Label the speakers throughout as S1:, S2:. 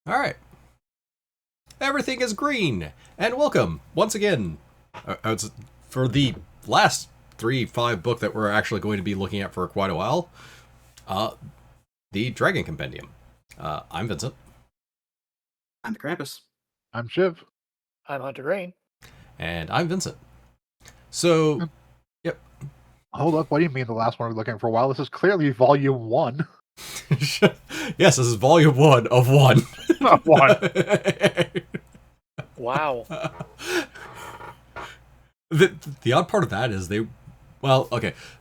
S1: All right. Everything is green. And welcome once again for the last 3-5 book that we're actually going to be looking at for quite a while. Uh, the Dragon Compendium. I'm Vincent.
S2: I'm the Krampus.
S3: I'm Shiv.
S4: I'm Hunter Rain.
S1: And I'm Vincent. So, yep.
S3: Hold up, what do you mean the last one we're looking for a while? This is clearly volume 1.
S1: Yes, this is volume 1 of 1.
S3: One.
S4: Wow.
S1: The odd part of that is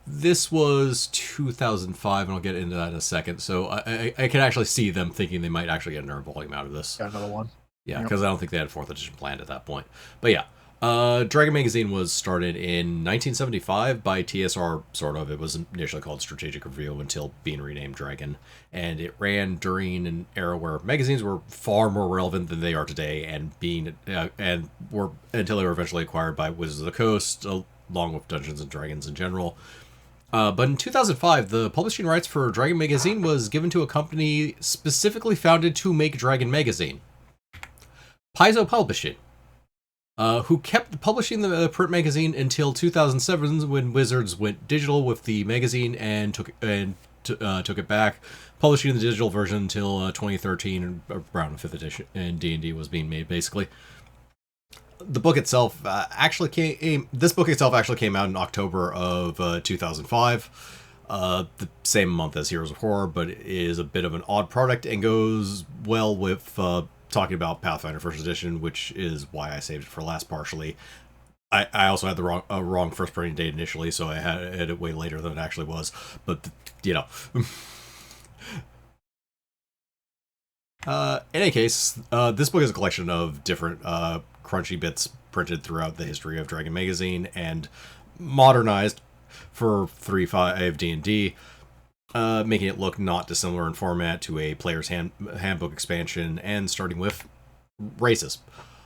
S1: this was 2005, and I'll get into that in a second. So I can actually see them thinking they might actually get another volume out of this.
S3: Got another one.
S1: Yeah,
S3: Yep.
S1: because I don't think they had 4th edition planned at that point. But yeah, Dragon Magazine was started in 1975 by TSR, sort of. It was initially called Strategic Review until being renamed Dragon. And it ran during an era where magazines were far more relevant than they are today, and were until they were eventually acquired by Wizards of the Coast, along with Dungeons and Dragons in general. But in 2005, the publishing rights for Dragon Magazine was given to a company specifically founded to make Dragon Magazine, Paizo Publishing, who kept publishing the print magazine until 2007, when Wizards went digital with the magazine and took it back, publishing the digital version until 2013, around 5th edition, and D&D was being made, basically. The book itself This book itself actually came out in October of 2005, the same month as Heroes of Horror, but it is a bit of an odd product and goes well with talking about Pathfinder First Edition, which is why I saved it for last partially. I also had the wrong first printing date initially, so I had it way later than it actually was. But, in any case, this book is a collection of different crunchy bits printed throughout the history of Dragon Magazine and modernized for 3.5 D&D, making it look not dissimilar in format to a player's handbook expansion, and starting with races.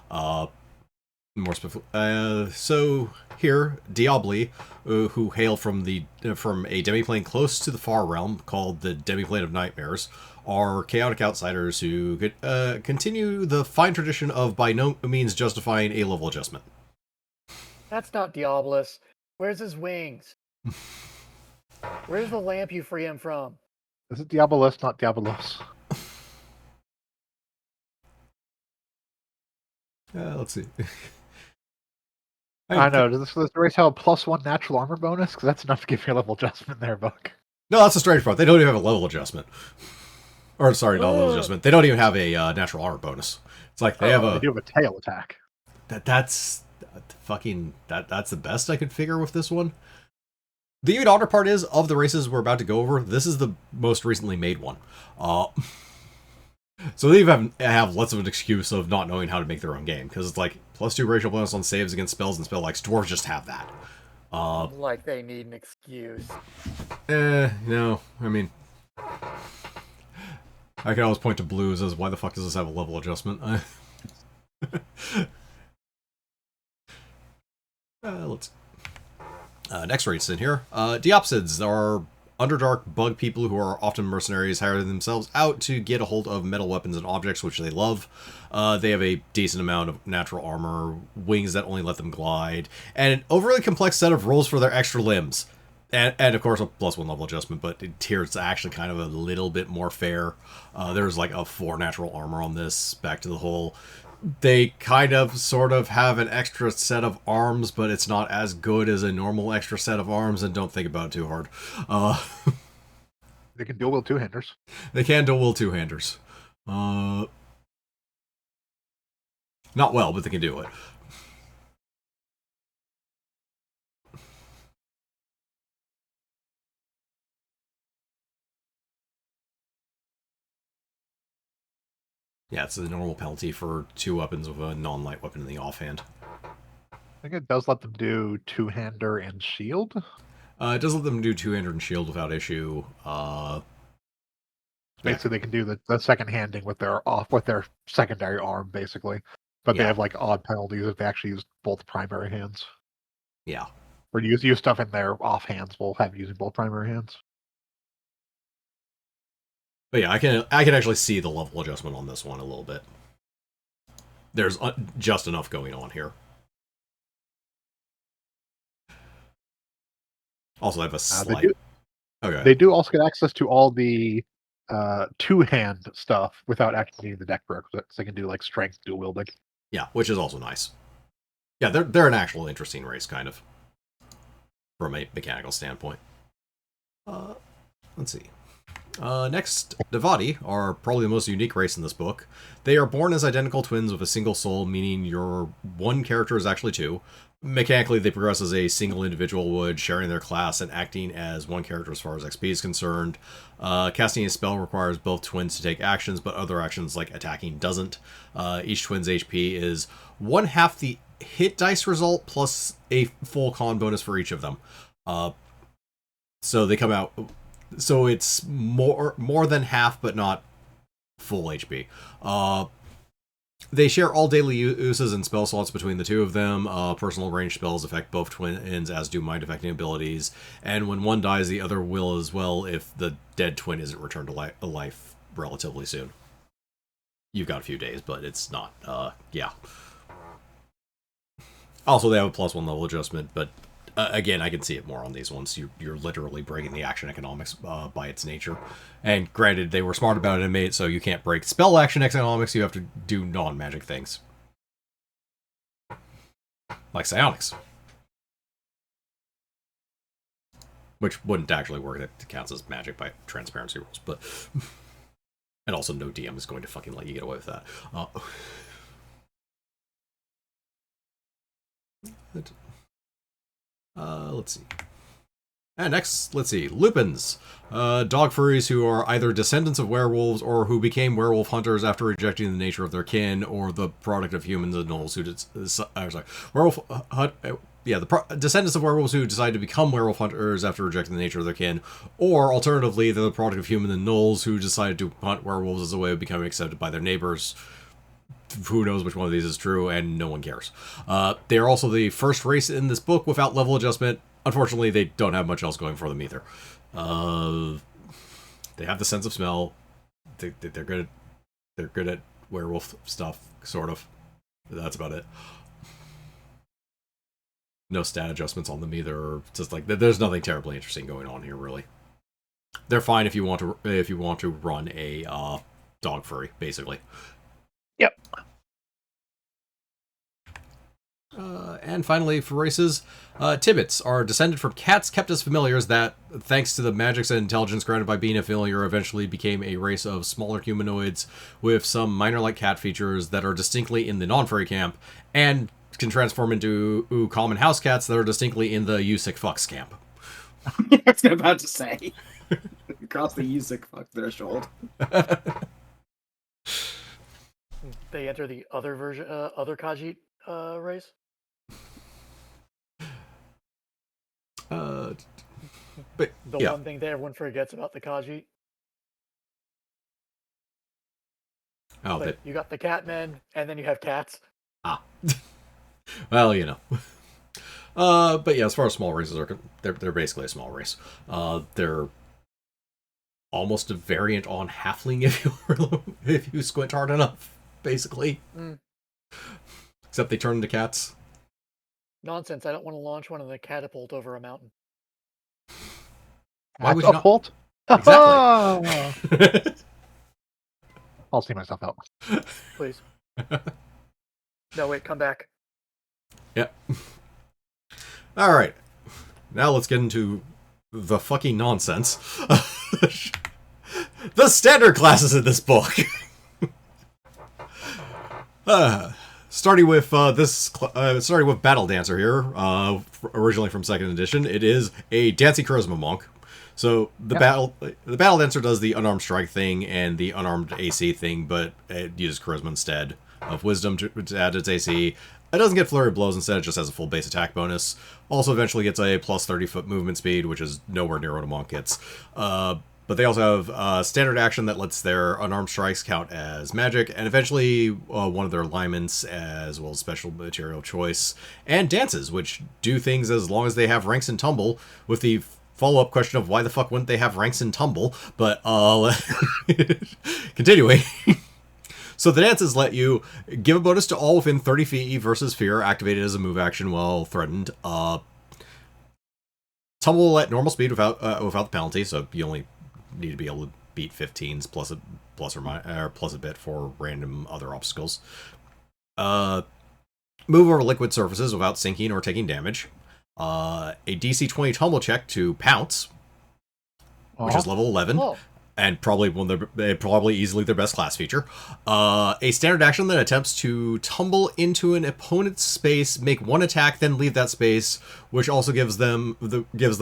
S1: So here, Diabli, who hail from a demiplane close to the Far Realm called the Demiplane of Nightmares, are chaotic outsiders who continue the fine tradition of by no means justifying a level adjustment.
S4: That's not Diabolus. Where's his wings? Where's the lamp you free him from?
S3: This is Diabolus, not Diabolos.
S1: Let's see.
S3: I know. Does this race have a +1 natural armor bonus? Because that's enough to give you a level adjustment there, book.
S1: No, that's a strange part. They don't even have a level adjustment. Or, sorry, not a level adjustment. They don't even have a natural armor bonus. It's like they
S3: do have a tail attack.
S1: That's the best I could figure with this one. The even odder part is, of the races we're about to go over, this is the most recently made one. So they even have less of an excuse of not knowing how to make their own game, because it's like +2 racial bonus on saves against spells and spell likes. Dwarves just have that.
S4: Like they need an excuse.
S1: No, I mean, I can always point to blues as why the fuck does this have a level adjustment? Let's next race in here. Diopsids are Underdark bug people who are often mercenaries, hire themselves out to get a hold of metal weapons and objects, which they love. They have a decent amount of natural armor, wings that only let them glide, and an overly complex set of rolls for their extra limbs. And of course, a +1 level adjustment, but here it's actually kind of a little bit more fair. There's like a 4 natural armor on this, back to the whole. They kind of sort of have an extra set of arms, but it's not as good as a normal extra set of arms, and don't think about it too hard.
S3: They can dual wield two-handers.
S1: They can dual wield two-handers. Not well, but they can do it. Yeah, it's a normal penalty for 2 weapons with a non-light weapon in the offhand.
S3: I think it does let them do two-hander and shield.
S1: It does let them do two-hander and shield without issue.
S3: Basically, they can do the second handing with their secondary arm, basically. But they have like odd penalties if they actually use both primary hands.
S1: Yeah.
S3: Or use stuff in their off hands while have using both primary hands.
S1: But yeah, I can actually see the level adjustment on this one a little bit. There's just enough going on here. Also, I have a slight.
S3: They do also get access to all the two-hand stuff without actually needing the deck prerequisites. They can do like strength dual wielding.
S1: Yeah, which is also nice. Yeah, they're an actual interesting race, kind of, from a mechanical standpoint. Let's see. Next, Devati are probably the most unique race in this book. They are born as identical twins with a single soul, meaning your one character is actually two. Mechanically, they progress as a single individual would, sharing their class and acting as one character as far as XP is concerned. Casting a spell requires both twins to take actions, but other actions like attacking doesn't. Each twin's HP is 1/2 the hit dice result plus a full con bonus for each of them. So they come out... So it's more than half, but not full HP. They share all daily uses and spell slots between the two of them. Personal range spells affect both twins, as do mind affecting abilities. And when one dies, the other will as well if the dead twin isn't returned to life relatively soon. You've got a few days, but it's not. Yeah. Also, they have a +1 level adjustment, but again, I can see it more on these ones. You're literally breaking the action economics by its nature. And granted, they were smart about it and made it so you can't break spell action economics, you have to do non-magic things. Like psionics. Which wouldn't actually work, it counts as magic by transparency rules, but... And also, no DM is going to fucking let you get away with that. Let's see. And next, let's see. Lupins. Dog furries who are either descendants of werewolves or who became werewolf hunters after rejecting the nature of their kin, or the product of humans and gnolls who descendants of werewolves who decide to become werewolf hunters after rejecting the nature of their kin, or alternatively, they're the product of humans and gnolls who decided to hunt werewolves as a way of becoming accepted by their neighbors. Who knows which one of these is true, and no one cares. They are also the first race in this book without level adjustment. Unfortunately, they don't have much else going for them either. They have the sense of smell. They're good at werewolf stuff, sort of. That's about it. No stat adjustments on them either. Just like there's nothing terribly interesting going on here, really. They're fine if you want to run a dog furry, basically.
S3: Yep.
S1: And finally, for races, Tibbets are descended from cats kept as familiars that, thanks to the magics and intelligence granted by being a familiar, eventually became a race of smaller humanoids with some minor-like cat features that are distinctly in the non-furry camp, and can transform into common house cats that are distinctly in the you sick fucks camp.
S2: I was about to say. Across the you sick fuck threshold.
S4: They enter the other version, other Khajiit race.
S1: But
S4: the one thing that everyone forgets about the Khajiit.
S1: Oh,
S4: you got the cat men, and then you have cats.
S1: Ah. Well, you know. But yeah, as far as small races are, they're basically a small race. They're almost a variant on halfling if you squint hard enough, basically. Except they turn into cats.
S4: Nonsense! I don't want to launch one of the catapult over a mountain.
S1: Why would you not?
S3: Catapult?
S1: Exactly.
S3: I'll see myself out.
S4: Please. No, wait, come back.
S1: Yep. All right. Now let's get into the fucking nonsense. The standard classes in this book. Starting with starting with Battle Dancer here, originally from 2nd edition. It is a Dancy Charisma monk. So the Battle Dancer does the unarmed strike thing and the unarmed AC thing, but it uses Charisma instead of Wisdom to add its AC. It doesn't get Flurry of Blows, instead it just has a full base attack bonus. Also eventually gets a plus 30-foot movement speed, which is nowhere near what a monk gets. But they also have standard action that lets their unarmed strikes count as magic, and eventually one of their alignments, as well as special material choice, and dances, which do things as long as they have ranks and tumble, with the follow-up question of why the fuck wouldn't they have ranks in Tumble, but continuing. So the dances let you give a bonus to all within 30 feet versus fear, activated as a move action while threatened. Tumble at normal speed without the penalty, so you only need to be able to beat 15s plus a bit for random other obstacles. Move over liquid surfaces without sinking or taking damage. A DC 20 tumble check to pounce, which is level 11.
S4: Oh.
S1: And probably easily their best class feature. A standard action that attempts to tumble into an opponent's space, make one attack, then leave that space, which also gives the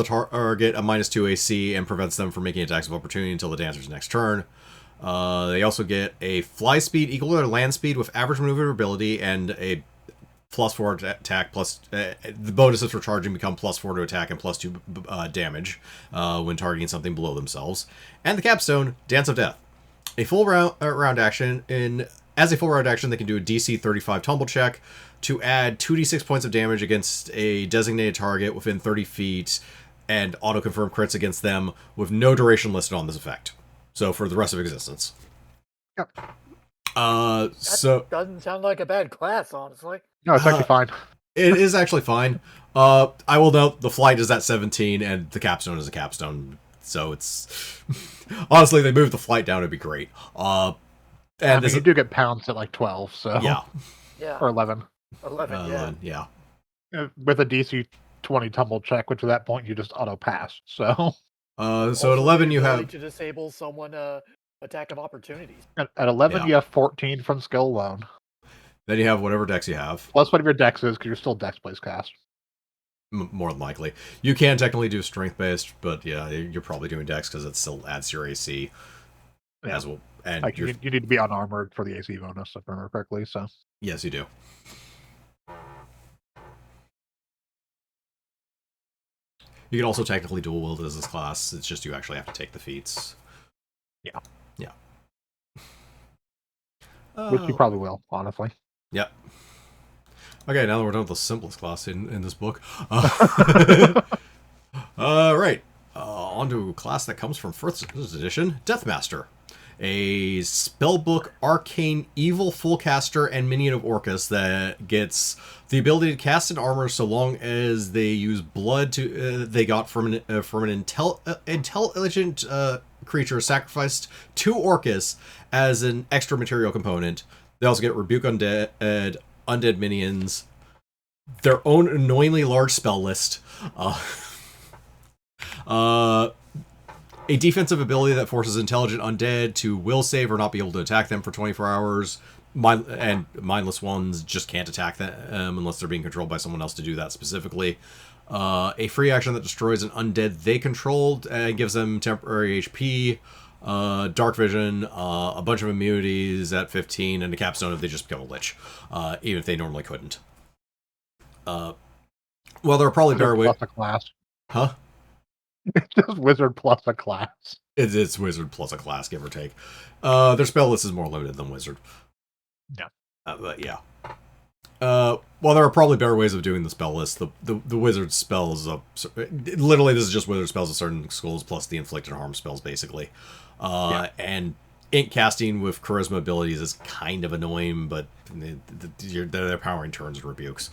S1: target a -2 AC and prevents them from making attacks of opportunity until the dancer's next turn. They also get a fly speed equal to their land speed with average maneuverability and a +4 attack plus the bonuses for charging become +4 to attack and +2 damage when targeting something below themselves. And the capstone, Dance of Death. A full round action. As a full round action, they can do a DC 35 tumble check to add 2d6 points of damage against a designated target within 30 feet and auto-confirm crits against them with no duration listed on this effect. So for the rest of existence.
S3: Yep.
S4: That doesn't sound like a bad class, honestly.
S3: No, it's actually fine.
S1: It is actually fine. I will note the flight is at 17 and the capstone is a capstone. So it's honestly, they moved the flight down, it'd be great. And
S3: you do get pounds at like 12, so
S1: yeah,
S3: or 11.
S4: 11,
S1: yeah.
S3: With a DC 20 tumble check, which at that point you just auto pass. So
S1: so at 11 you have
S4: to disable someone attack of opportunities.
S3: at 11 you have 14 from skill alone.
S1: Then you have whatever dex you have.
S3: Plus whatever your dex is, because you're still dex based cast.
S1: More than likely. You can technically do strength-based, but yeah, you're probably doing dex because it still adds to your AC as well. And
S3: like you need to be unarmored for the AC bonus, if I remember correctly. So
S1: yes, you do. You can also technically dual wield as this class. It's just you actually have to take the feats.
S3: Yeah.
S1: Yeah.
S3: Which you probably will, honestly.
S1: Yep. Okay, now that we're done with the simplest class in this book. Right. On to a class that comes from first edition, Deathmaster. A spellbook arcane evil fullcaster and minion of Orcus that gets the ability to cast an armor so long as they use blood they got from an intelligent creature sacrificed to Orcus as an extra material component. They also get Rebuke Undead minions, their own annoyingly large spell list, a defensive ability that forces intelligent undead to will save or not be able to attack them for 24 hours. And mindless ones just can't attack them unless they're being controlled by someone else to do that specifically. A free action that destroys an undead they controlled and gives them temporary HP, dark vision, a bunch of immunities at 15, and a capstone if they just become a lich, even if they normally couldn't. Well, there are probably better ways.
S3: Plus a class.
S1: Huh?
S3: It's just wizard plus a class.
S1: It's wizard plus a class, give or take. Their spell list is more limited than wizard.
S3: Yeah.
S1: But yeah. Well, there are probably better ways of doing the spell list. The wizard spells, literally this is just wizard spells of certain schools plus the inflicted harm spells, basically. And ink casting with charisma abilities is kind of annoying, but they're powering turns and rebukes.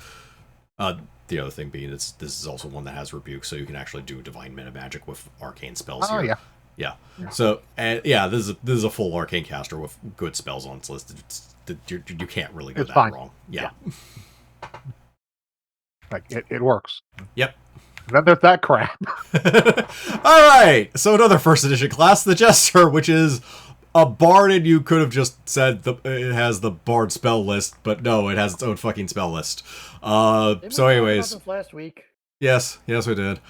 S1: The other thing being, this is also one that has rebuke, so you can actually do divine meta magic with arcane spells here.
S3: Yeah.
S1: Yeah. So, this is a full arcane caster with good spells on its list. You can't really go
S3: It's
S1: that
S3: fine.
S1: wrong. Yeah.
S3: Like it works.
S1: Yep.
S3: And then there's that crap.
S1: All right. So another first edition class, the Jester, which is a bard, and you could have just said it has the bard spell list, but no, it has its own fucking spell list. So anyways,
S4: last week.
S1: yes, we did.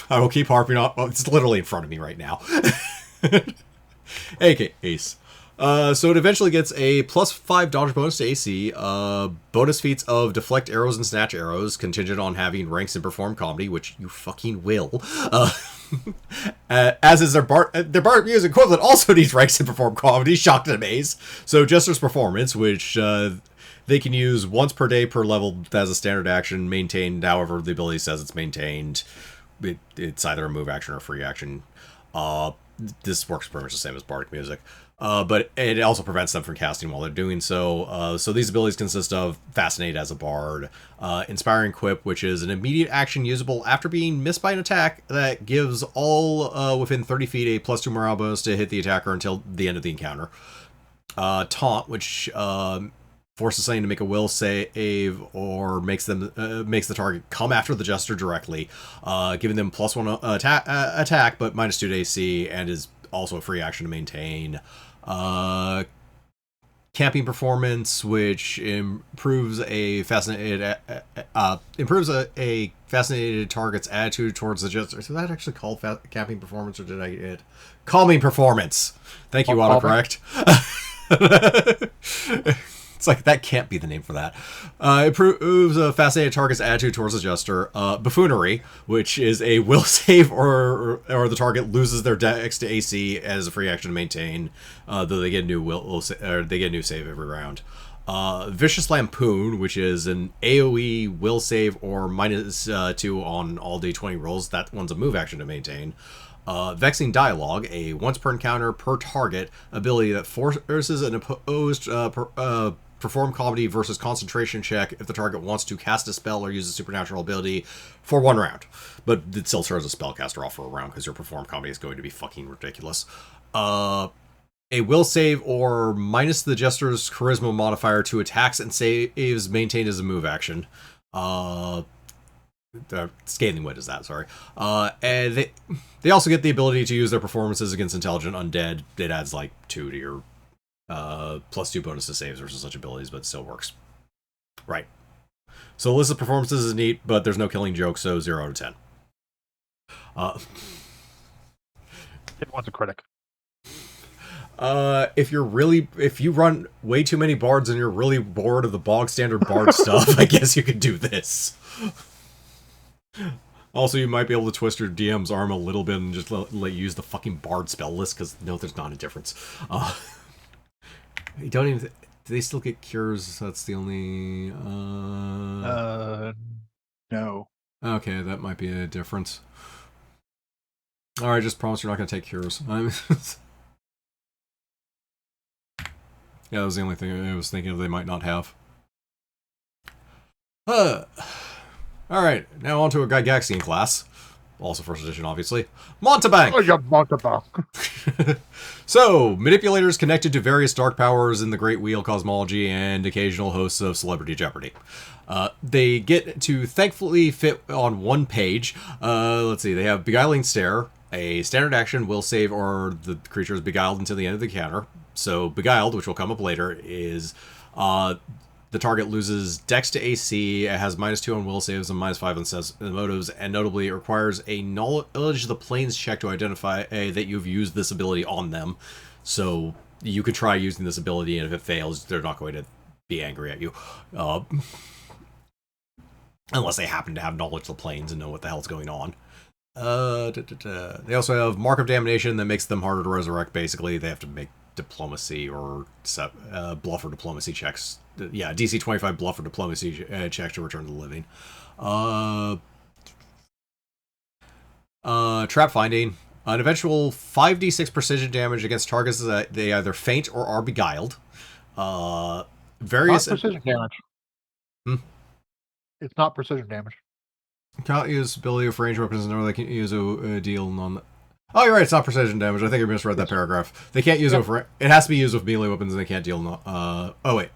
S1: I will keep harping on. Well, it's literally in front of me right now. AK Ace. So it eventually gets a +5 dodge bonus to AC, bonus feats of deflect arrows and snatch arrows, contingent on having ranks in perform comedy, which you fucking will. As is their bard music equivalent also needs ranks in perform comedy, shocked and amaze. So Jester's performance, which they can use once per day per level as a standard action, maintained however the ability says it's maintained, it's either a move action or free action. This works pretty much the same as bardic music. But it also prevents them from casting while they're doing so. So these abilities consist of Fascinate as a bard, Inspiring Quip, which is an immediate action usable after being missed by an attack that gives all within 30 feet a +2 morale bonus to hit the attacker until the end of the encounter. Taunt, which forces something to make a will save or makes the target come after the jester directly, giving them +1 attack but -2 to AC, and is also a free action to maintain. Camping Performance, which improves a fascinated target's attitude towards the jester. Is that actually called Camping Performance, or did I get Calming Performance? Thank you, autocorrect. It's like, that can't be the name for that. Improves a fascinated target's attitude towards the jester. Buffoonery, which is a will save or the target loses their dex to AC as a free action to maintain, though they get a new save every round. Vicious Lampoon, which is an AoE will save or -2 on all D20 rolls. That one's a move action to maintain. Vexing Dialogue, a once per encounter per target ability that forces an opposed perform comedy versus concentration check if the target wants to cast a spell or use a supernatural ability for 1 round. But it still serves a spellcaster off for a round because your perform comedy is going to be fucking ridiculous. A will save or minus the jester's charisma modifier to attacks and saves maintained as a move action. Scathing Wit is that, sorry. And they also get the ability to use their performances against intelligent undead. It adds like 2 to your +2 bonus to saves versus such abilities, but it still works. Right. So the list of performances is neat, but there's no killing joke, so 0 out of 10.
S3: It wants a critic.
S1: If you run way too many bards and you're really bored of the bog standard bard stuff, I guess you could do this. Also, you might be able to twist your DM's arm a little bit and just let you use the fucking bard spell list, because no, there's not a difference. You don't even... Do they still get cures? That's the only...
S3: No.
S1: Okay, that might be a difference. Alright, just promise you're not going to take cures. Yeah, that was the only thing I was thinking of they might not have. Alright, now on to a Gygaxian class. Also first edition, obviously. Montebank!
S3: Oh, yeah, Montebank.
S1: So, manipulators connected to various dark powers in the Great Wheel cosmology and occasional hosts of Celebrity Jeopardy. They get to thankfully fit on one page. Let's see, they have Beguiling Stare, a standard action, will save, or the creature is beguiled until the end of the counter. So, Beguiled, which will come up later, is... the target loses Dex to AC, it has -2 on will saves and -5 on motives, and notably it requires a knowledge of the planes check to identify that you've used this ability on them. So you could try using this ability, and if it fails, they're not going to be angry at you. Unless they happen to have knowledge of the planes and know what the hell's going on. They also have Mark of Damnation that makes them harder to resurrect, basically. They have to make diplomacy or bluff or diplomacy checks. Yeah, DC 25 bluff or diplomacy check to return to the living. Trap Finding. An eventual 5d6 precision damage against targets that they either faint or are beguiled. Various...
S3: Not precision damage. It's not precision damage.
S1: Can't use ability of range weapons, nor they can use a deal on... Oh, you're right, it's not precision damage. I think I misread that paragraph. They can't use it with... It has to be used with melee weapons, and they can't deal... Oh, wait.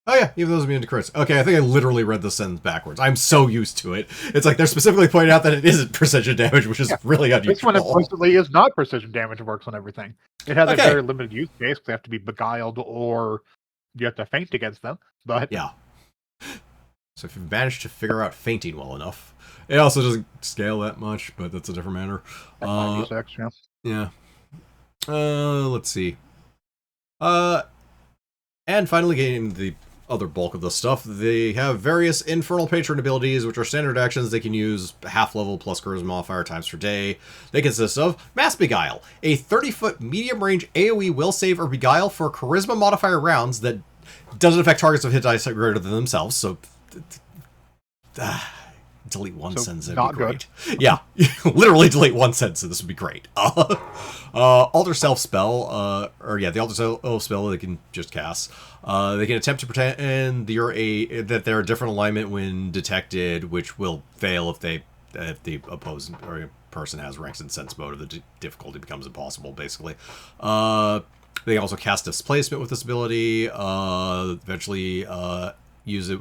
S1: Oh, yeah, even those immune to crits. Okay, I think I literally read the sentence backwards. I'm so used to it. It's like they're specifically pointing out that it isn't precision damage, which is really unusual.
S3: This one implicitly is not precision damage. It works on everything. It has a very limited use case, because they have to be beguiled or you have to faint against them. But
S1: yeah. So if you've managed to figure out fainting well enough... It also doesn't scale that much, but that's a different matter. Yeah. Let's see. And finally, getting the other bulk of the stuff, they have various Infernal Patron abilities, which are standard actions they can use half level plus charisma modifier times per day. They consist of Mass Beguile, a 30-foot medium range AoE will save or beguile for charisma modifier rounds that doesn't affect targets with hit dice greater than themselves, so... delete one
S3: So,
S1: sentence. That'd
S3: not
S1: be
S3: good.
S1: great. Yeah, literally delete one sentence. This would be great. Alter self spell, the alter self spell they can just cast. They can attempt to pretend that they're a different alignment when detected, which will fail if the opposing or person has ranks in sense mode, or the difficulty becomes impossible. Basically, they also cast displacement with this ability. Eventually, use a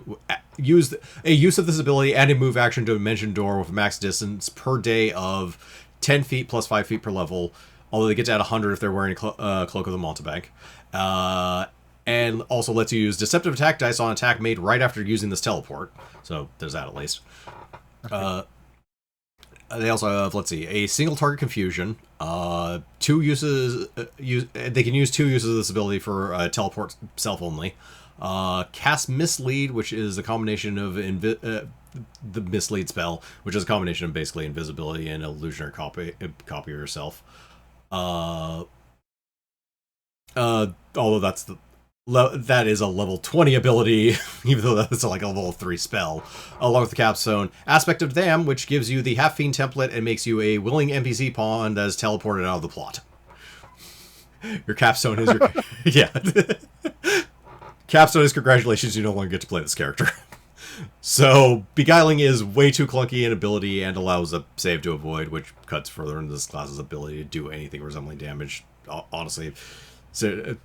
S1: use of this ability and a move action to Dimension Door with a max distance per day of 10 feet plus 5 feet per level. Although they get to add 100 if they're wearing a Cloak of the Mountebank. And also lets you use Deceptive Attack dice on attack made right after using this teleport. So there's that at least. They also have, let's see, a single target confusion. Two uses. They can use 2 uses of this ability for teleport self only. Cast Mislead, which is a combination of the Mislead spell, which is a combination of basically invisibility and illusionary copy of yourself. Although that is a level 20 ability, even though that's like a level 3 spell, along with the Capstone. Aspect of Damn, which gives you the Half Fiend template and makes you a willing NPC pawn that is teleported out of the plot. Your Capstone is your... yeah. Capstone is congratulations, you no longer get to play this character. So, Beguiling is way too clunky in ability and allows a save to avoid, which cuts further into this class's ability to do anything resembling damage, honestly. So...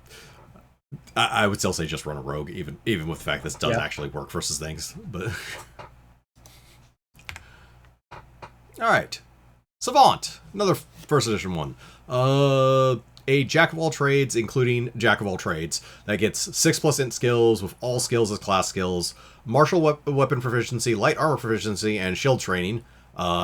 S1: I would still say just run a rogue, even with the fact this does actually work versus things. But all right, Savant, another first edition one. A jack of all trades, including jack of all trades, that gets 6+ int skills with all skills as class skills, martial weapon proficiency, light armor proficiency, and shield training,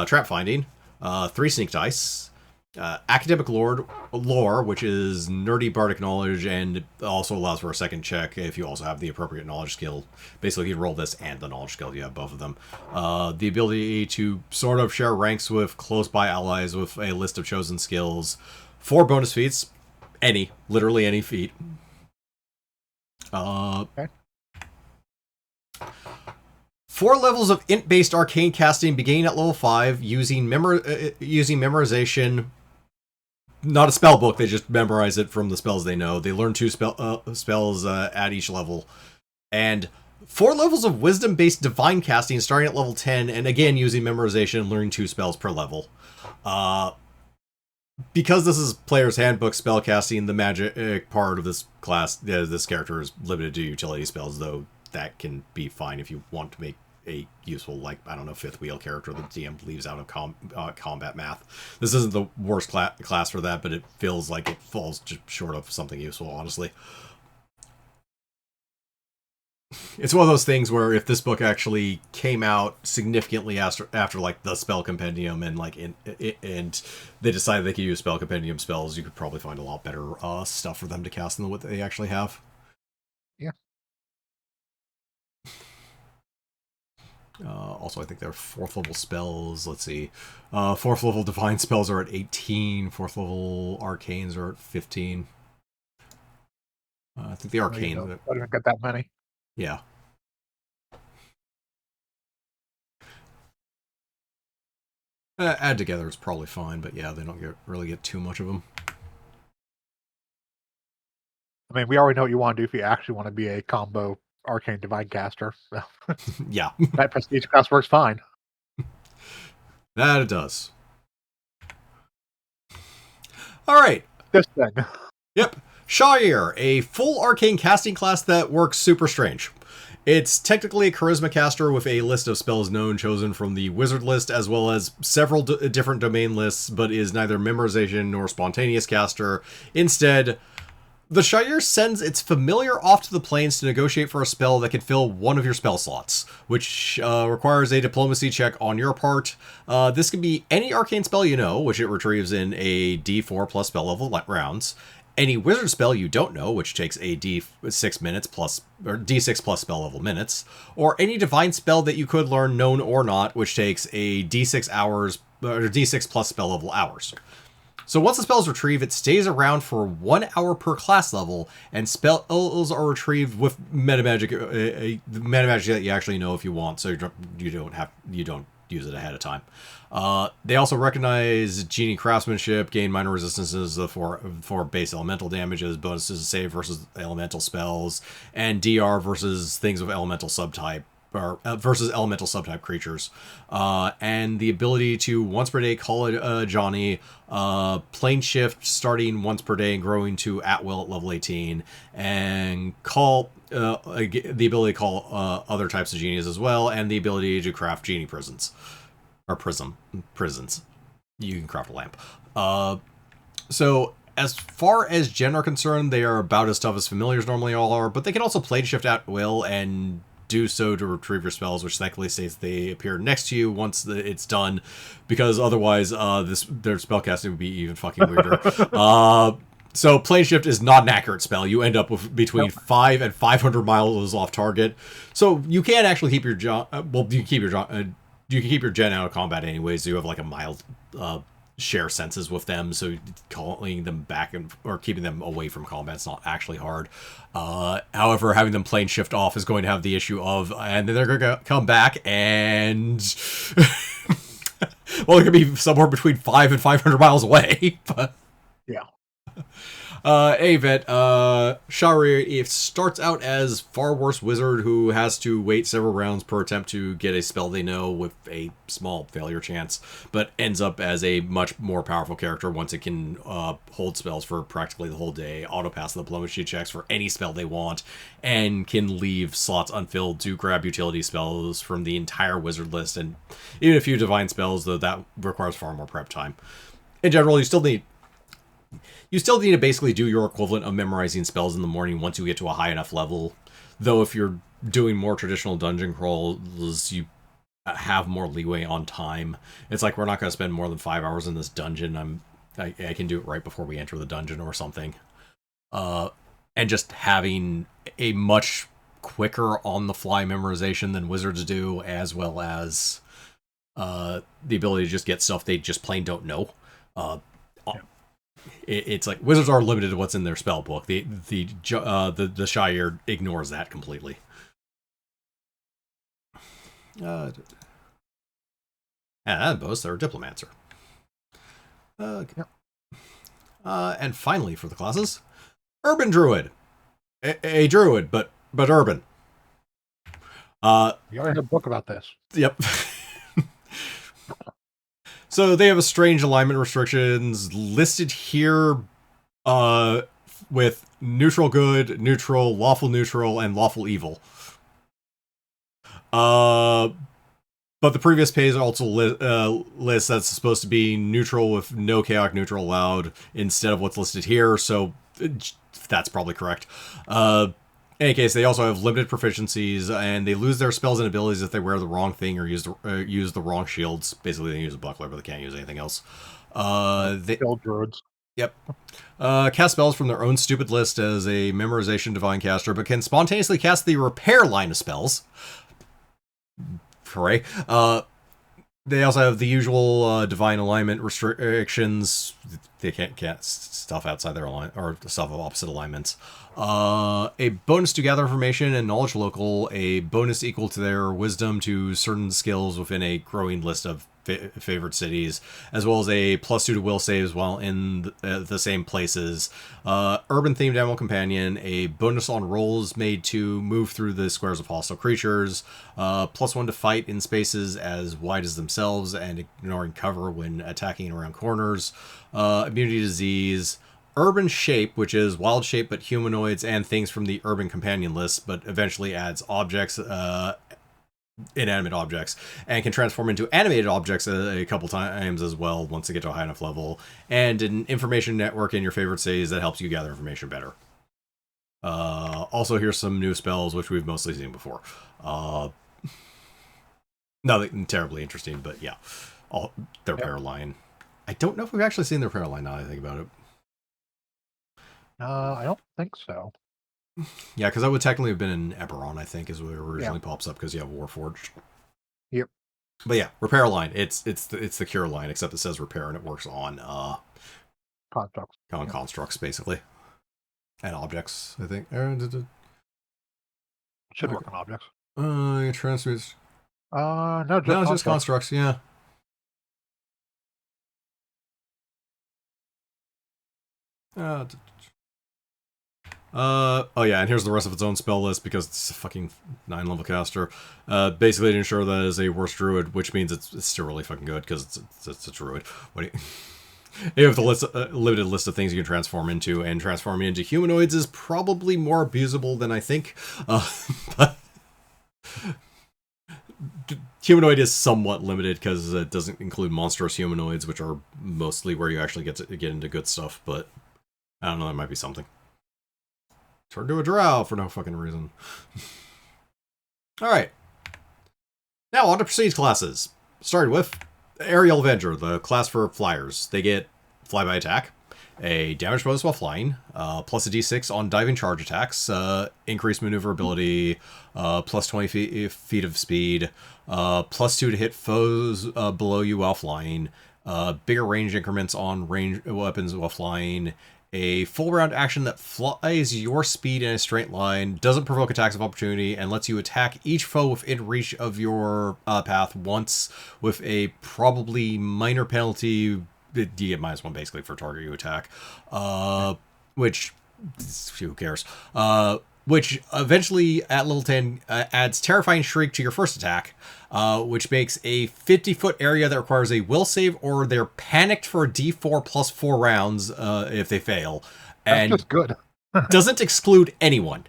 S1: trap finding, 3 sneak dice. Academic lore, which is nerdy bardic knowledge, and also allows for a second check if you also have the appropriate knowledge skill. Basically, you can roll this and the knowledge skill. You have both of them. The ability to sort of share ranks with close-by allies with a list of chosen skills. 4 bonus feats. Literally any feat.
S3: Okay.
S1: 4 levels of int-based arcane casting beginning at level 5 using memorization. Not a spell book, they just memorize it from the spells they know. They learn 2 spells at each level. And 4 levels of wisdom-based divine casting starting at level 10, and again using memorization and learning 2 spells per level. Because this is player's handbook spell casting, the magic part of this class, this character is limited to utility spells, though that can be fine if you want to make a useful, like, I don't know, 5th wheel character the DM leaves out of combat math. This isn't the worst class for that, but it feels like it falls just short of something useful, honestly. It's one of those things where if this book actually came out significantly after like the spell compendium and like and they decided they could use spell compendium spells, you could probably find a lot better stuff for them to cast than what they actually have.
S3: Yeah.
S1: Also, I think there are 4th level spells. Let's see. 4th level divine spells are at 18. 4th level arcanes are at 15. I think the arcane...
S3: I don't even get that many.
S1: Yeah. Add together is probably fine, but yeah, they don't really get too much of them.
S3: I mean, we already know what you want to do if you actually want to be a combo arcane divine caster. So.
S1: Yeah.
S3: That prestige class works fine.
S1: That it does. Alright.
S3: This thing.
S1: Yep. Shire, a full arcane casting class that works super strange. It's technically a charisma caster with a list of spells known chosen from the wizard list, as well as several different domain lists, but is neither memorization nor spontaneous caster. Instead, the Shire sends its familiar off to the plains to negotiate for a spell that can fill one of your spell slots, which requires a diplomacy check on your part. This can be any arcane spell you know, which it retrieves in a D4 plus spell level rounds. Any wizard spell you don't know, which takes a D6 minutes plus, or D6 plus spell level minutes, or any divine spell that you could learn, known or not, which takes a D6 hours, or D6 plus spell level hours. So once the spell is retrieved, it stays around for 1 hour per class level, and spells are retrieved with metamagic, the metamagic that you actually know if you want. So you use it ahead of time. They also recognize genie craftsmanship, gain minor resistances for base elemental damages, bonuses to save versus elemental spells, and DR versus things with elemental subtype, or versus elemental subtype creatures, and the ability to once per day call a Johnny, plane shift starting once per day and growing to at will at level 18, and call the ability to call other types of genies as well, and the ability to craft genie prisons. Or prisons. You can craft a lamp. So as far as gen are concerned, they are about as tough as familiars normally all are, but they can also plane shift at will and do so to retrieve your spells, which thankfully states they appear next to you once it's done, because otherwise their spellcasting would be even fucking weirder. So plane shift is not an accurate spell. You end up with between 5 and 500 miles off target. So you can actually keep your you can keep your gen out of combat anyways. So you have like a mild share senses with them, so calling them back or keeping them away from combat is not actually hard. However, having them plane shift off is going to have the issue of, and then they're going to come back and well, it could be somewhere between 5 and 500 miles away. But
S3: yeah.
S1: Vet, Shari, it starts out as far worse wizard who has to wait several rounds per attempt to get a spell they know with a small failure chance, but ends up as a much more powerful character once it can hold spells for practically the whole day, auto-pass the diplomacy checks for any spell they want, and can leave slots unfilled to grab utility spells from the entire wizard list, and even a few divine spells, though that requires far more prep time. In general, you still need to basically do your equivalent of memorizing spells in the morning once you get to a high enough level. Though if you're doing more traditional dungeon crawls, you have more leeway on time. It's like, we're not going to spend more than 5 hours in this dungeon. I can do it right before we enter the dungeon or something. And just having a much quicker on-the-fly memorization than wizards do, as well as the ability to just get stuff they just plain don't know. It's like wizards are limited to what's in their spell book. The Shire ignores that completely. And both they're a diplomancer. Okay. And finally for the classes, urban druid, a druid, but urban.
S3: You already had a book about this.
S1: Yep. So they have strange alignment restrictions listed here with neutral good, neutral, lawful neutral, and lawful evil. But the previous page also lists that's supposed to be neutral with no chaotic neutral allowed instead of what's listed here, so that's probably correct. In any case, they also have limited proficiencies, and they lose their spells and abilities if they wear the wrong thing or use the wrong shields. Basically, they use a buckler, but they can't use anything else. They
S3: druids.
S1: Yep. Cast spells from their own stupid list as a memorization divine caster, but can spontaneously cast the repair line of spells. Hooray. They also have the usual divine alignment restrictions. They can't cast stuff outside their alignment, or stuff of opposite alignments. A bonus to gather information and knowledge local, a bonus equal to their wisdom to certain skills within a growing list of favored cities, as well as a +2 to will saves while in the same places. Urban themed animal companion, a bonus on rolls made to move through the squares of hostile creatures, +1 to fight in spaces as wide as themselves and ignoring cover when attacking around corners, immunity to disease, urban shape, which is wild shape but humanoids and things from the urban companion list, but eventually adds objects, inanimate objects, and can transform into animated objects a couple times as well once they get to a high enough level, and an information network in your favorite cities that helps you gather information better. Also, here's some new spells which we've mostly seen before. Nothing terribly interesting, but yeah, their repair line. I don't know if we've actually seen their repair line now that I think about it.
S3: I don't think so.
S1: Yeah, because that would technically have been in Eberron, I think, is where it originally pops up, because you have Warforged.
S3: Yep.
S1: But yeah, repair line. It's the cure line, except it says repair and it works on
S3: constructs.
S1: On constructs, basically, and objects. I think
S3: should work on objects.
S1: Transmutes.
S3: No, just
S1: No, it's just
S3: constructs.
S1: constructs. Yeah. Oh yeah, and here's the rest of its own spell list because it's a fucking 9-level caster. Basically to ensure that it is a worse druid, which means it's still really fucking good because it's a druid. What do you... You have the limited list of things you can transform into, and transforming into humanoids is probably more abusable than I think. But humanoid is somewhat limited because it doesn't include monstrous humanoids, which are mostly where you actually get into good stuff. But I don't know, that might be something. Turn to a drow for no fucking reason. Alright. Now on to prestige classes. Starting with Aerial Avenger, the class for flyers. They get flyby attack, a damage bonus while flying, plus a d6 on diving charge attacks, increased maneuverability, plus 20 feet of speed, plus 2 to hit foes below you while flying, bigger range increments on range weapons while flying, a full round action that flies your speed in a straight line, doesn't provoke attacks of opportunity, and lets you attack each foe within reach of your path once with a probably minor penalty. You get -1 basically for target you attack. Which, who cares? Which eventually at level 10 adds Terrifying Shriek to your first attack, which makes a 50-foot area that requires a will save or they're panicked for a d4 plus 4 rounds if they fail. And
S3: that's just good.
S1: Doesn't exclude anyone.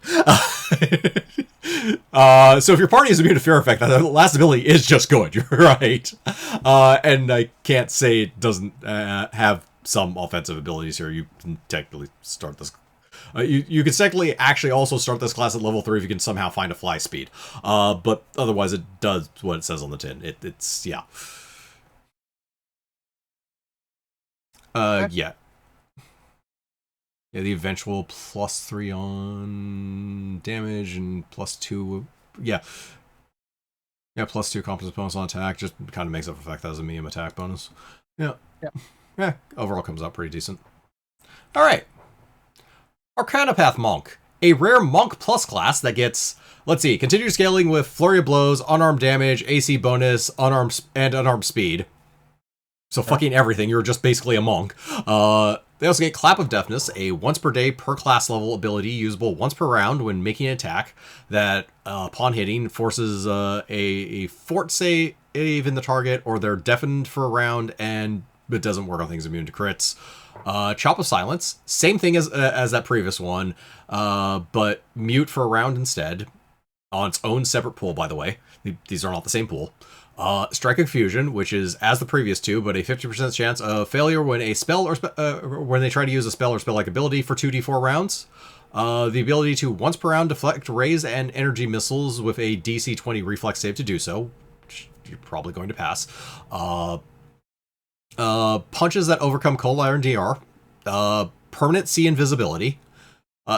S1: So if your party is immune to fear effect, that last ability is just good. You're right. And I can't say it doesn't have some offensive abilities here. You can technically start this. You can technically actually also start this class at level 3 if you can somehow find a fly speed. But otherwise, it does what it says on the tin. It's yeah. Yeah. Yeah, the eventual +3 on damage and +2. Yeah. Yeah, +2 composite bonus on attack. Just kind of makes up for the fact that was a medium attack bonus. Yeah. Yeah, overall comes out pretty decent. Alright. Arcana Path Monk. A rare Monk Plus class that gets, let's see, continued scaling with Flurry of Blows, unarmed damage, AC bonus, unarmed speed. So fucking everything. You're just basically a monk. They also get Clap of Deafness, a once per day per class level ability usable once per round when making an attack that, upon hitting, forces a fort save in the target, or they're deafened for a round, and it doesn't work on things immune to crits. Chop of Silence, same thing as that previous one, but mute for a round instead, on its own separate pool, by the way. These are not the same pool. Strike of Confusion, which is as the previous two, but a 50% chance of failure when a spell or when they try to use a spell or spell-like ability for 2d4 rounds. The ability to once per round deflect, raise, and energy missiles with a DC 20 reflex save to do so, which you're probably going to pass. Punches that overcome cold iron DR. Permanent sea invisibility.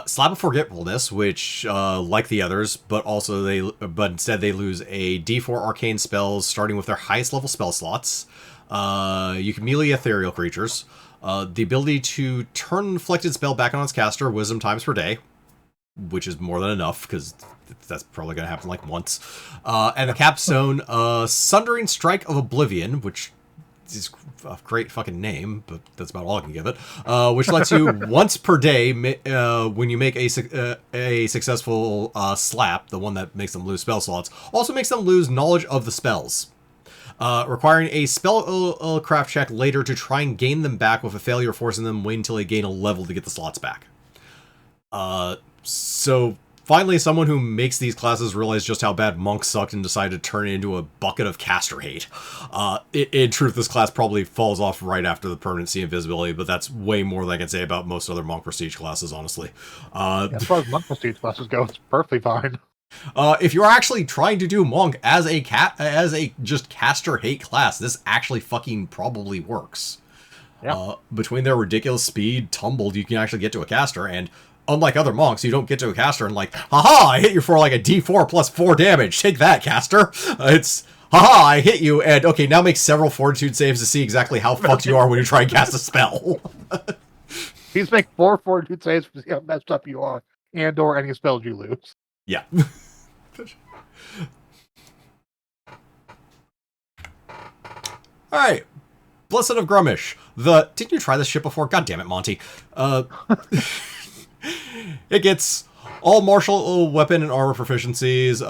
S1: Slap of Forgetfulness, which, like the others, but instead they lose a D4 arcane spells starting with their highest level spell slots. You can melee ethereal creatures. The ability to turn inflicted spell back on its caster wisdom times per day, which is more than enough, because that's probably going to happen like once. And the capstone, Sundering Strike of Oblivion, which is a great fucking name, but that's about all I can give it. Which lets you once per day, when you make a successful slap, the one that makes them lose spell slots, also makes them lose knowledge of the spells. Requiring a spellcraft check later to try and gain them back, with a failure forcing them wait until they gain a level to get the slots back. So finally, someone who makes these classes realized just how bad monks sucked and decided to turn it into a bucket of caster hate. In truth, this class probably falls off right after the permanency invisibility, but that's way more than I can say about most other monk prestige classes, honestly.
S3: As far as monk prestige classes go, it's perfectly fine.
S1: If you're actually trying to do monk as a just caster hate class, this actually fucking probably works.
S3: Yeah.
S1: Between their ridiculous speed, tumbled, you can actually get to a caster, and unlike other monks, you don't get to a caster and like, haha, I hit you for like a d4 plus 4 damage. Take that, caster. It's, haha, I hit you, and okay, now make several fortitude saves to see exactly how fucked you are when you try and cast a spell.
S3: Please make 4 fortitude saves to see how messed up you are, and or any spells you lose.
S1: Yeah. right. Blessed of Grumish. Didn't you try this shit before? God damn it, Monty. It gets all martial weapon and armor proficiencies,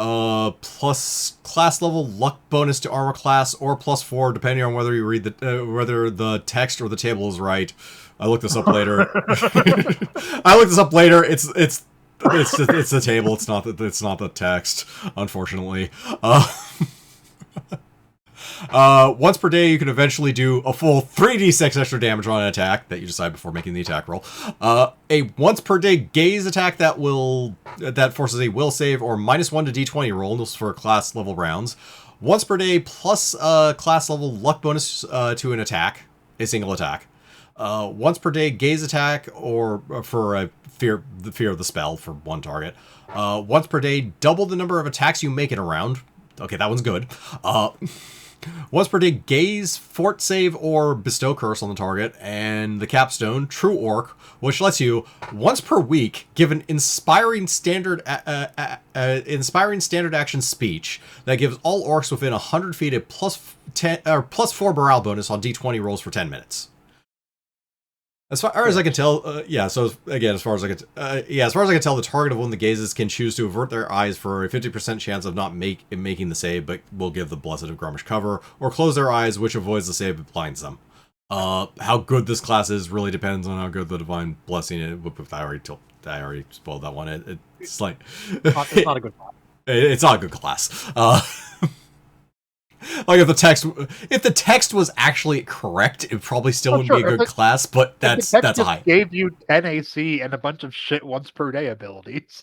S1: plus class level luck bonus to armor class, or +4 depending on whether you read whether the text or the table is right. I looked this up later. It's the table. It's not the text, unfortunately. Once per day, you can eventually do a full 3d6 extra damage on an attack that you decide before making the attack roll. A once per day gaze attack that forces a will save or -1 to d20 rolls for class level rounds. Once per day plus class level luck bonus to an attack, a single attack. Once per day gaze attack or for the fear of the spell for one target. Once per day double the number of attacks you make in a round. Okay, that one's good. Once per day, gaze, fort save, or bestow curse on the target, and the capstone, True Orc, which lets you, once per week, give an inspiring standard action speech that gives all orcs within 100 feet a +4 morale bonus on d20 rolls for 10 minutes. As far as I can tell, as far as I can tell, the target of one of the gazes can choose to avert their eyes for a 50% chance of not making the save, but will give the Blessed of Grumish cover, or close their eyes, which avoids the save but blinds them. How good this class is really depends on how good the Divine Blessing is. I already spoiled that one. It's like
S3: it's not a good class.
S1: It's not a good class. Like if the text was actually correct, it probably still wouldn't be a good class, but that's high.
S3: Gave you 10 AC and a bunch of shit once per day abilities.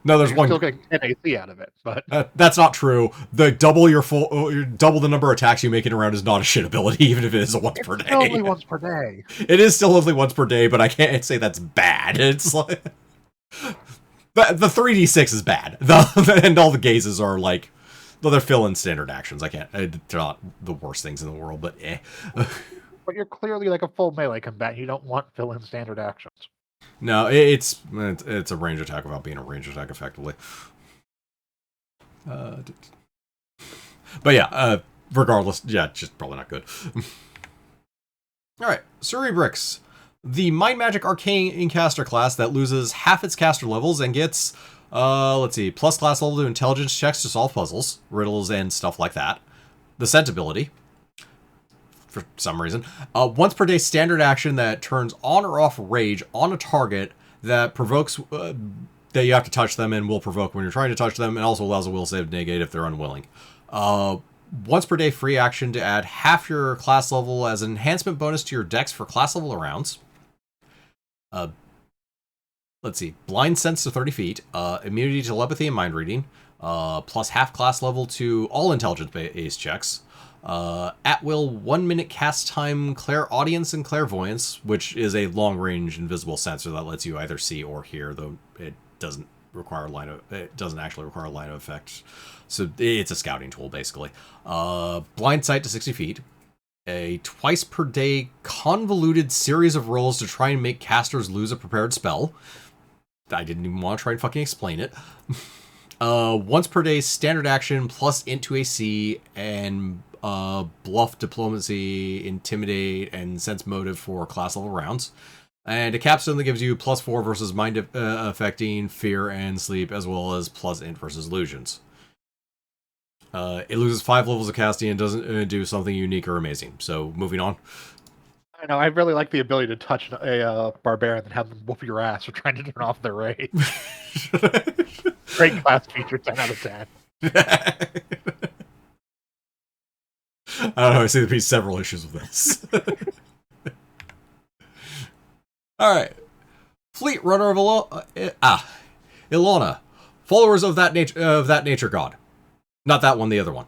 S1: No, there's one.
S3: Still getting 10 AC out of it, but
S1: that's not true. The double the number of attacks you make in a round is not a shit ability, even if it is a once per day.
S3: It's only once per day.
S1: It is still only once per day, but I can't say that's bad. It's like the 3d6 is bad. And all the gazes are like. Though they're fill-in standard actions. They're not the worst things in the world, but eh.
S3: But you're clearly like a full melee combatant. You don't want fill-in standard actions.
S1: No, it's a range attack without being a range attack effectively. But yeah, regardless, yeah, just probably not good. Alright, Cerebrix. The Mind Magic Arcane Caster class that loses half its caster levels and gets... let's see, plus class level to intelligence checks to solve puzzles, riddles, and stuff like that. The Scent ability, for some reason. Once per day standard action that turns on or off rage on a target that provokes, that you have to touch them and will provoke when you're trying to touch them, and also allows a will save to negate if they're unwilling. Once per day free action to add half your class level as an enhancement bonus to your dex for class level rounds. Let's see, blind sense to 30 feet, immunity to telepathy and mind reading, plus half class level to all intelligence-based checks, at will 1 minute cast time clairaudience and clairvoyance, which is a long-range invisible sensor that lets you either see or hear, though it doesn't actually require a line of effect. So it's a scouting tool, basically. Blind sight to 60 feet. A twice per day convoluted series of rolls to try and make casters lose a prepared spell. I didn't even want to try and fucking explain it. Once per day standard action plus into AC and bluff, diplomacy, intimidate, and sense motive for class level rounds. And a capstone that gives you +4 versus mind affecting, fear, and sleep, as well as +int versus illusions. It loses 5 levels of casting and doesn't do something unique or amazing. So moving on.
S3: I know, I really like the ability to touch a barbarian and have them whoop your ass for trying to turn off their rage. Great class feature, 10 out of 10.
S1: I don't know, I see there'd be several issues with this. Alright. Fleet Runner of Ilona. Followers of that nature god. Not that one, the other one.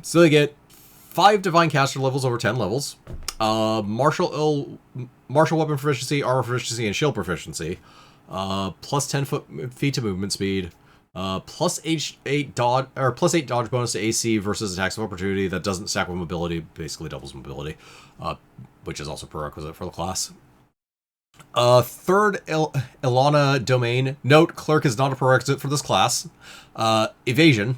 S1: So they get 5 divine caster levels over 10 levels. Martial weapon proficiency, armor proficiency, and shield proficiency. Plus 10 feet to movement speed. Plus 8 dodge bonus to AC versus attacks of opportunity that doesn't stack with mobility, basically doubles mobility, which is also prerequisite for the class. Third Ilana domain. Note, clerk is not a prerequisite for this class. Evasion.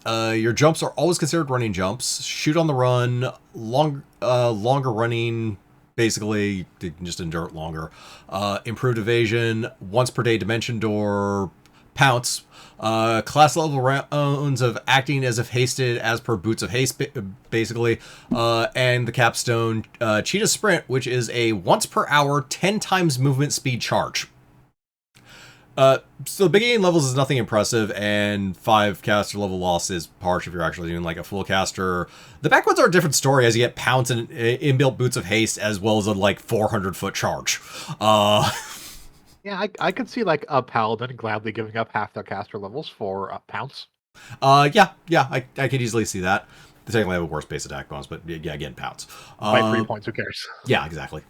S1: Your jumps are always considered running jumps. Shoot on the run, longer running, basically, you can just endure it longer. Improved evasion, once per day dimension door, pounce. Class level rounds of acting as if hasted as per boots of haste, basically. And the capstone, cheetah sprint, which is a once per hour, 10 times movement speed charge. So the beginning levels is nothing impressive, and 5 caster level loss is harsh if you're actually doing like a full caster. The backwoods are a different story as you get pounce and inbuilt boots of haste as well as a like 400-foot charge.
S3: Yeah, I could see like a paladin gladly giving up half their caster levels for pounce.
S1: Yeah, I could easily see that. They technically have a worse base attack bonus, but yeah, again, pounce.
S3: By 3 points, who cares?
S1: Yeah, exactly.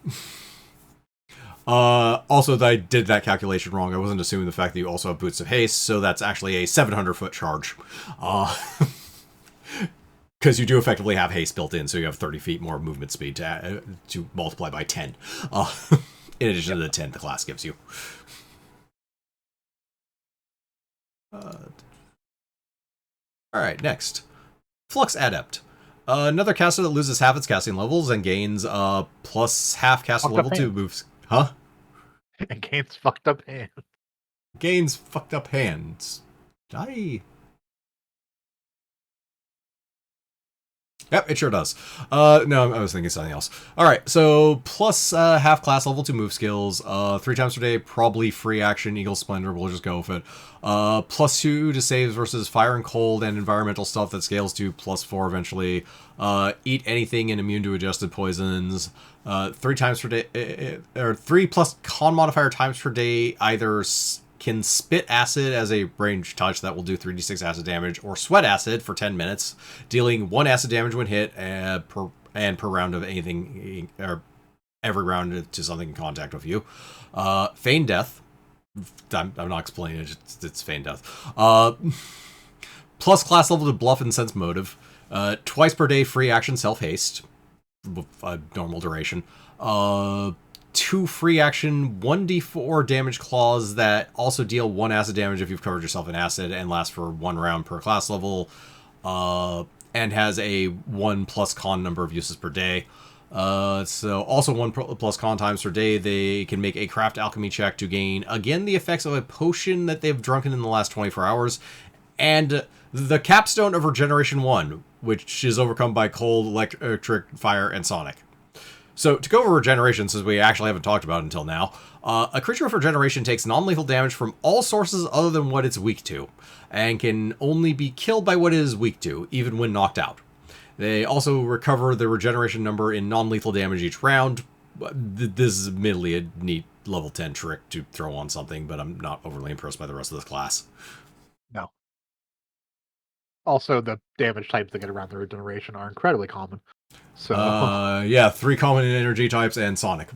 S1: Also, I did that calculation wrong. I wasn't assuming the fact that you also have boots of haste, so that's actually a 700-foot charge. Because you do effectively have haste built in, so you have 30 feet more movement speed to multiply by 10. In addition to the 10 the class gives you. Alright, next. Flux Adept. Another caster that loses half its casting levels and gains plus half caster level 2 moves. Huh?
S3: And gains fucked up hands.
S1: Gains fucked up hands. Yep, it sure does. No, I was thinking something else. Alright, so plus half class level 2 move skills, 3 times per day, probably free action, Eagle Splendor, we'll just go with it. Plus 2 to saves versus fire and cold and environmental stuff that scales to plus 4 eventually. Eat anything and immune to adjusted poisons. 3 times per day, or 3 plus con modifier times per day, either can spit acid as a range touch that will do 3d6 acid damage, or sweat acid for 10 minutes, dealing 1 acid damage when hit, per round of anything, or every round to something in contact with you. Feign death. I'm not explaining it, it's feign death. Plus class level to bluff and sense motive. Twice per day free action self-haste. Normal duration. 2 free action 1d4 damage claws that also deal 1 acid damage if you've covered yourself in acid and last for 1 round per class level, and has a 1 plus con number of uses per day. So also 1 plus con times per day. They can make a craft alchemy check to gain again the effects of a potion that they've drunken in the last 24 hours, and the capstone of regeneration 1, which is overcome by cold, electric, fire, and sonic. So, to go over regeneration, since we actually haven't talked about it until now, a creature with regeneration takes non-lethal damage from all sources other than what it's weak to, and can only be killed by what it is weak to, even when knocked out. They also recover the regeneration number in non-lethal damage each round. This is admittedly a neat level 10 trick to throw on something, but I'm not overly impressed by the rest of this class.
S3: No. Also, the damage types that get around the regeneration are incredibly common. So
S1: yeah, 3 common energy types and Sonic.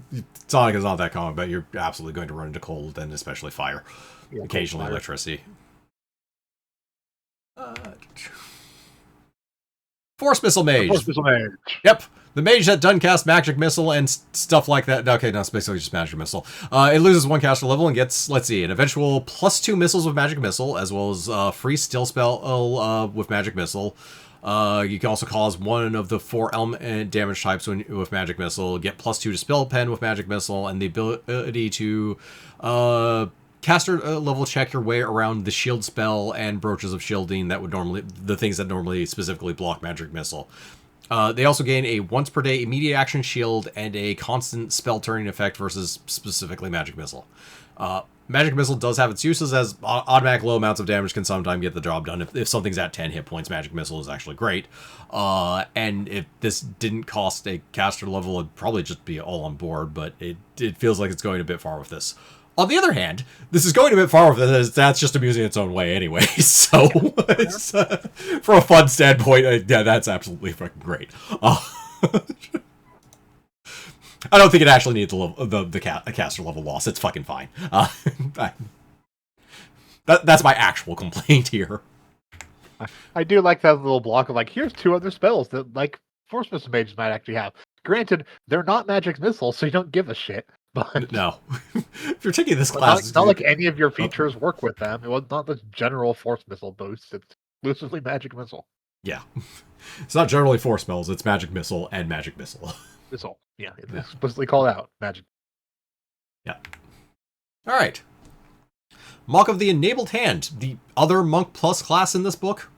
S1: Sonic is not that common, but you're absolutely going to run into cold and especially fire. Yeah, occasionally electricity. Force Missile Mage.
S3: Force Missile Mage.
S1: Yep. The mage that doesn't cast Magic Missile and stuff like that. Okay, no, it's basically just Magic Missile. It loses 1 caster level and gets, let's see, an eventual plus 2 missiles with Magic Missile, as well as free still spell with Magic Missile. You can also cause 1 of the 4 element damage types with Magic Missile, get plus 2 to Spell Pen with Magic Missile, and the ability to caster level check your way around the shield spell and brooches of shielding that would normally, the things that normally specifically block Magic Missile. They also gain a once per day immediate action shield and a constant spell turning effect versus specifically Magic Missile. Magic Missile does have its uses, as automatic low amounts of damage can sometimes get the job done. If something's at 10 hit points, Magic Missile is actually great. And if this didn't cost a caster level, it'd probably just be all on board, but it feels like it's going a bit far with this. On the other hand, this is going a bit far with this. That's just amusing its own way anyway. So, it's, from a fun standpoint, yeah, that's absolutely fucking great. I don't think it actually needs the caster level loss. It's fucking fine. That's my actual complaint here.
S3: I do like that little block of, like, here's 2 other spells that, like, Force Missile Mages might actually have. Granted, they're not Magic Missiles, so you don't give a shit. But
S1: no. If you're taking this class...
S3: It's not like any of your features work with them. It was not the general Force Missile boost. It's exclusively magic missile.
S1: Yeah. It's not generally 4 spells, it's magic missile and magic missile.
S3: Missile. Yeah, it's explicitly called out. Magic.
S1: Yeah. Alright. Monk of the Enabled Hand, the other Monk Plus class in this book.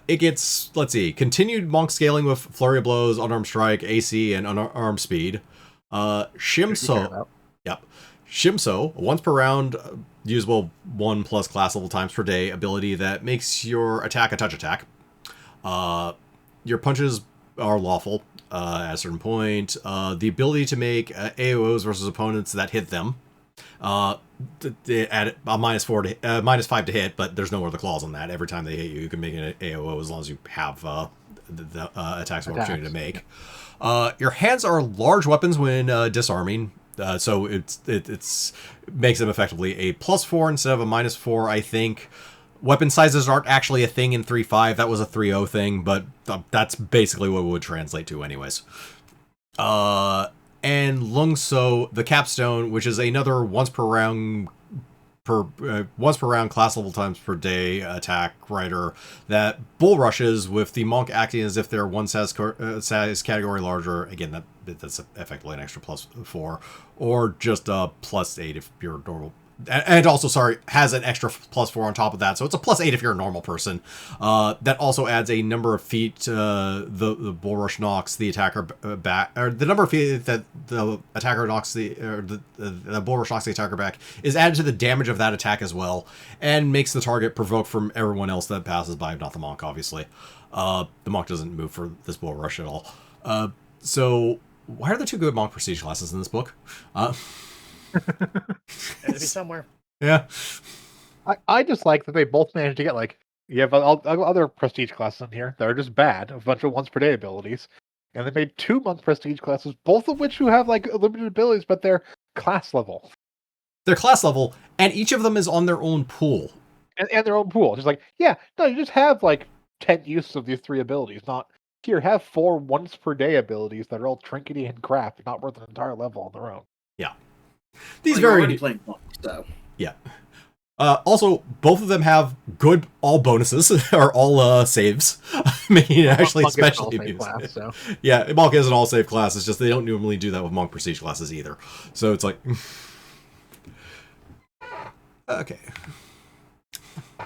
S1: It gets, let's see, continued Monk scaling with Flurry of Blows, Unarmed Strike, AC, and Unarmed Speed. Shimso. Yep. Shimso, once per round, usable 1+ class level times per day ability that makes your attack a touch attack. Your punches are lawful at a certain point. The ability to make AOs versus opponents that hit them. They add a -5 to hit, but there's no other clause on that. Every time they hit you, you can make an AOO as long as you have the attacks of opportunity to make. Your hands are large weapons when disarming. So it's makes them effectively a +4 instead of a -4, I think. Weapon sizes aren't actually a thing in 3.5. That was a 3.0 thing, but that's basically what it would translate to anyways. And Lungso, the Capstone, which is another once per round class level times per day attack rider that bull rushes with the monk acting as if they're one size category larger. Again, that's effectively an extra +4, or just a +8 if you're normal. And also, sorry, has an extra +4 on top of that, so it's a +8 if you're a normal person. That also adds a number of feet. The bull rush knocks the attacker back, or the number of feet that the attacker knocks the bull rush knocks the attacker back is added to the damage of that attack as well, and makes the target provoke from everyone else that passes by, not the monk, obviously. The monk doesn't move for this bull rush at all. So why are there 2 good monk prestige classes in this book?
S4: Had to be somewhere.
S1: Yeah.
S3: I just like that they both managed to get, like, you have other prestige classes in here that are just bad, a bunch of once per day abilities, and they made 2 monk prestige classes, both of which who have like limited abilities, but they're class level.
S1: They're class level, and each of them is on their own pool.
S3: And their own pool. Just like, yeah, no, you just have like 10 uses of these 3 abilities, not here, have 4 once per day abilities that are all trinkety and crap, not worth an entire level on their own.
S1: Yeah. These
S2: You're
S1: very
S2: already playing monk, so.
S1: Yeah. Also, both of them have good all bonuses, or all saves, making it actually
S3: Monk is an
S1: especially
S3: all-save
S1: abused.
S3: class, so.
S1: Yeah, Monk is an all-save class, it's just they don't normally do that with Monk Prestige classes either. So it's like... okay.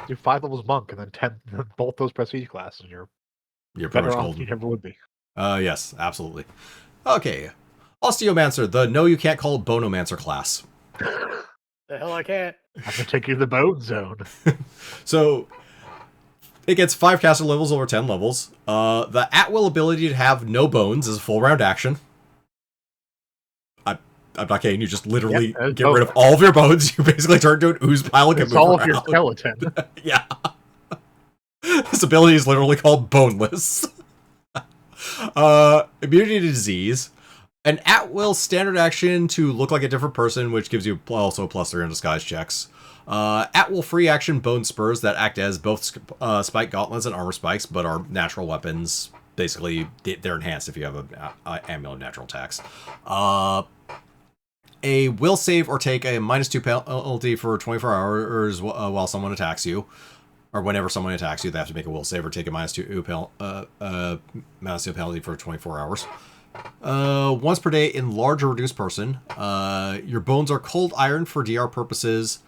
S3: Do 5 levels monk and then 10 both those prestige classes, and you're
S1: You're pretty
S3: better
S1: much
S3: off
S1: golden.
S3: you never would be.
S1: Yes, absolutely. Okay. Osteomancer, the no you can't call it Bonomancer class.
S4: The hell I can't.
S3: I'm gonna take you to the bone zone.
S1: So it gets 5 caster levels over 10 levels. The at-will ability to have no bones is a full round action. I'm not kidding. You just literally
S3: Yep,
S1: get rid of all of your bones. You basically turn into an ooze pile and can
S3: It's
S1: move
S3: all
S1: around.
S3: of your skeleton.
S1: Yeah. This ability is literally called Boneless. Immunity to disease. An at-will standard action to look like a different person, which gives you also +3 on disguise checks. At-will free action bone spurs that act as both spike gauntlets and armor spikes, but are natural weapons. Basically, they're enhanced if you have an amulet of natural attacks. A will save or take a -2 penalty for 24 hours while someone attacks you. Or whenever someone attacks you, they have to make a will save or take a -2 penalty for 24 hours. Once per day in large or reduced person. Your bones are cold iron for DR purposes.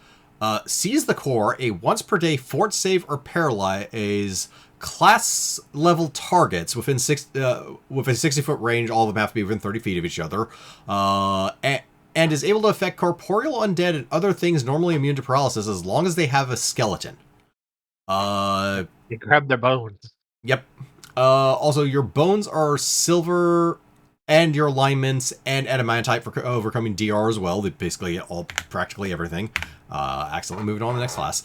S1: Seize the core, a once per day fort save or paralyze class level targets within with a 60-foot range. All of them have to be within 30 feet of each other. And is able to affect corporeal undead and other things normally immune to paralysis as long as they have a skeleton.
S3: You grab their bones.
S1: Yep. Also, your bones are silver, and your alignments and adamantite for overcoming DR as well. They basically get all practically everything. Accidentally moving on to the next class.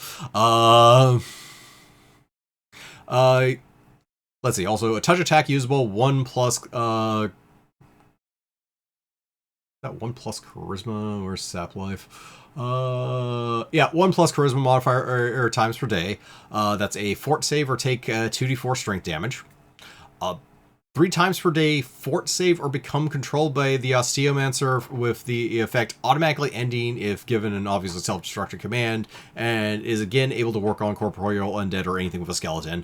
S1: Let's see. Also, a touch attack usable 1+. That 1+ charisma or sap life. Yeah, 1+ charisma modifier or times per day. That's a fort save or take 2d4 strength damage. 3 times per day fort save or become controlled by the Osteomancer with the effect automatically ending if given an obviously self-destructive command, and is again able to work on corporeal, undead, or anything with a skeleton.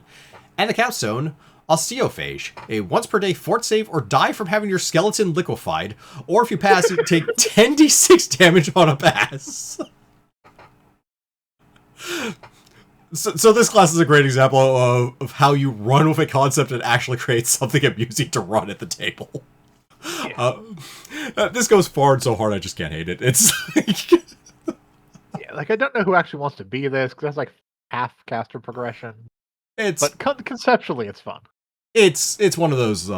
S1: And the capstone, Osteophage, a once per day fort save or die from having your skeleton liquefied, or if you pass it, take 10d6 damage on a pass. So this class is a great example of how you run with a concept and actually create something amusing to run at the table. Yeah. This goes far and so hard I just can't hate it. It's like...
S3: Yeah, like I don't know who actually wants to be this, because that's like half caster progression. But conceptually it's fun.
S1: It's one of those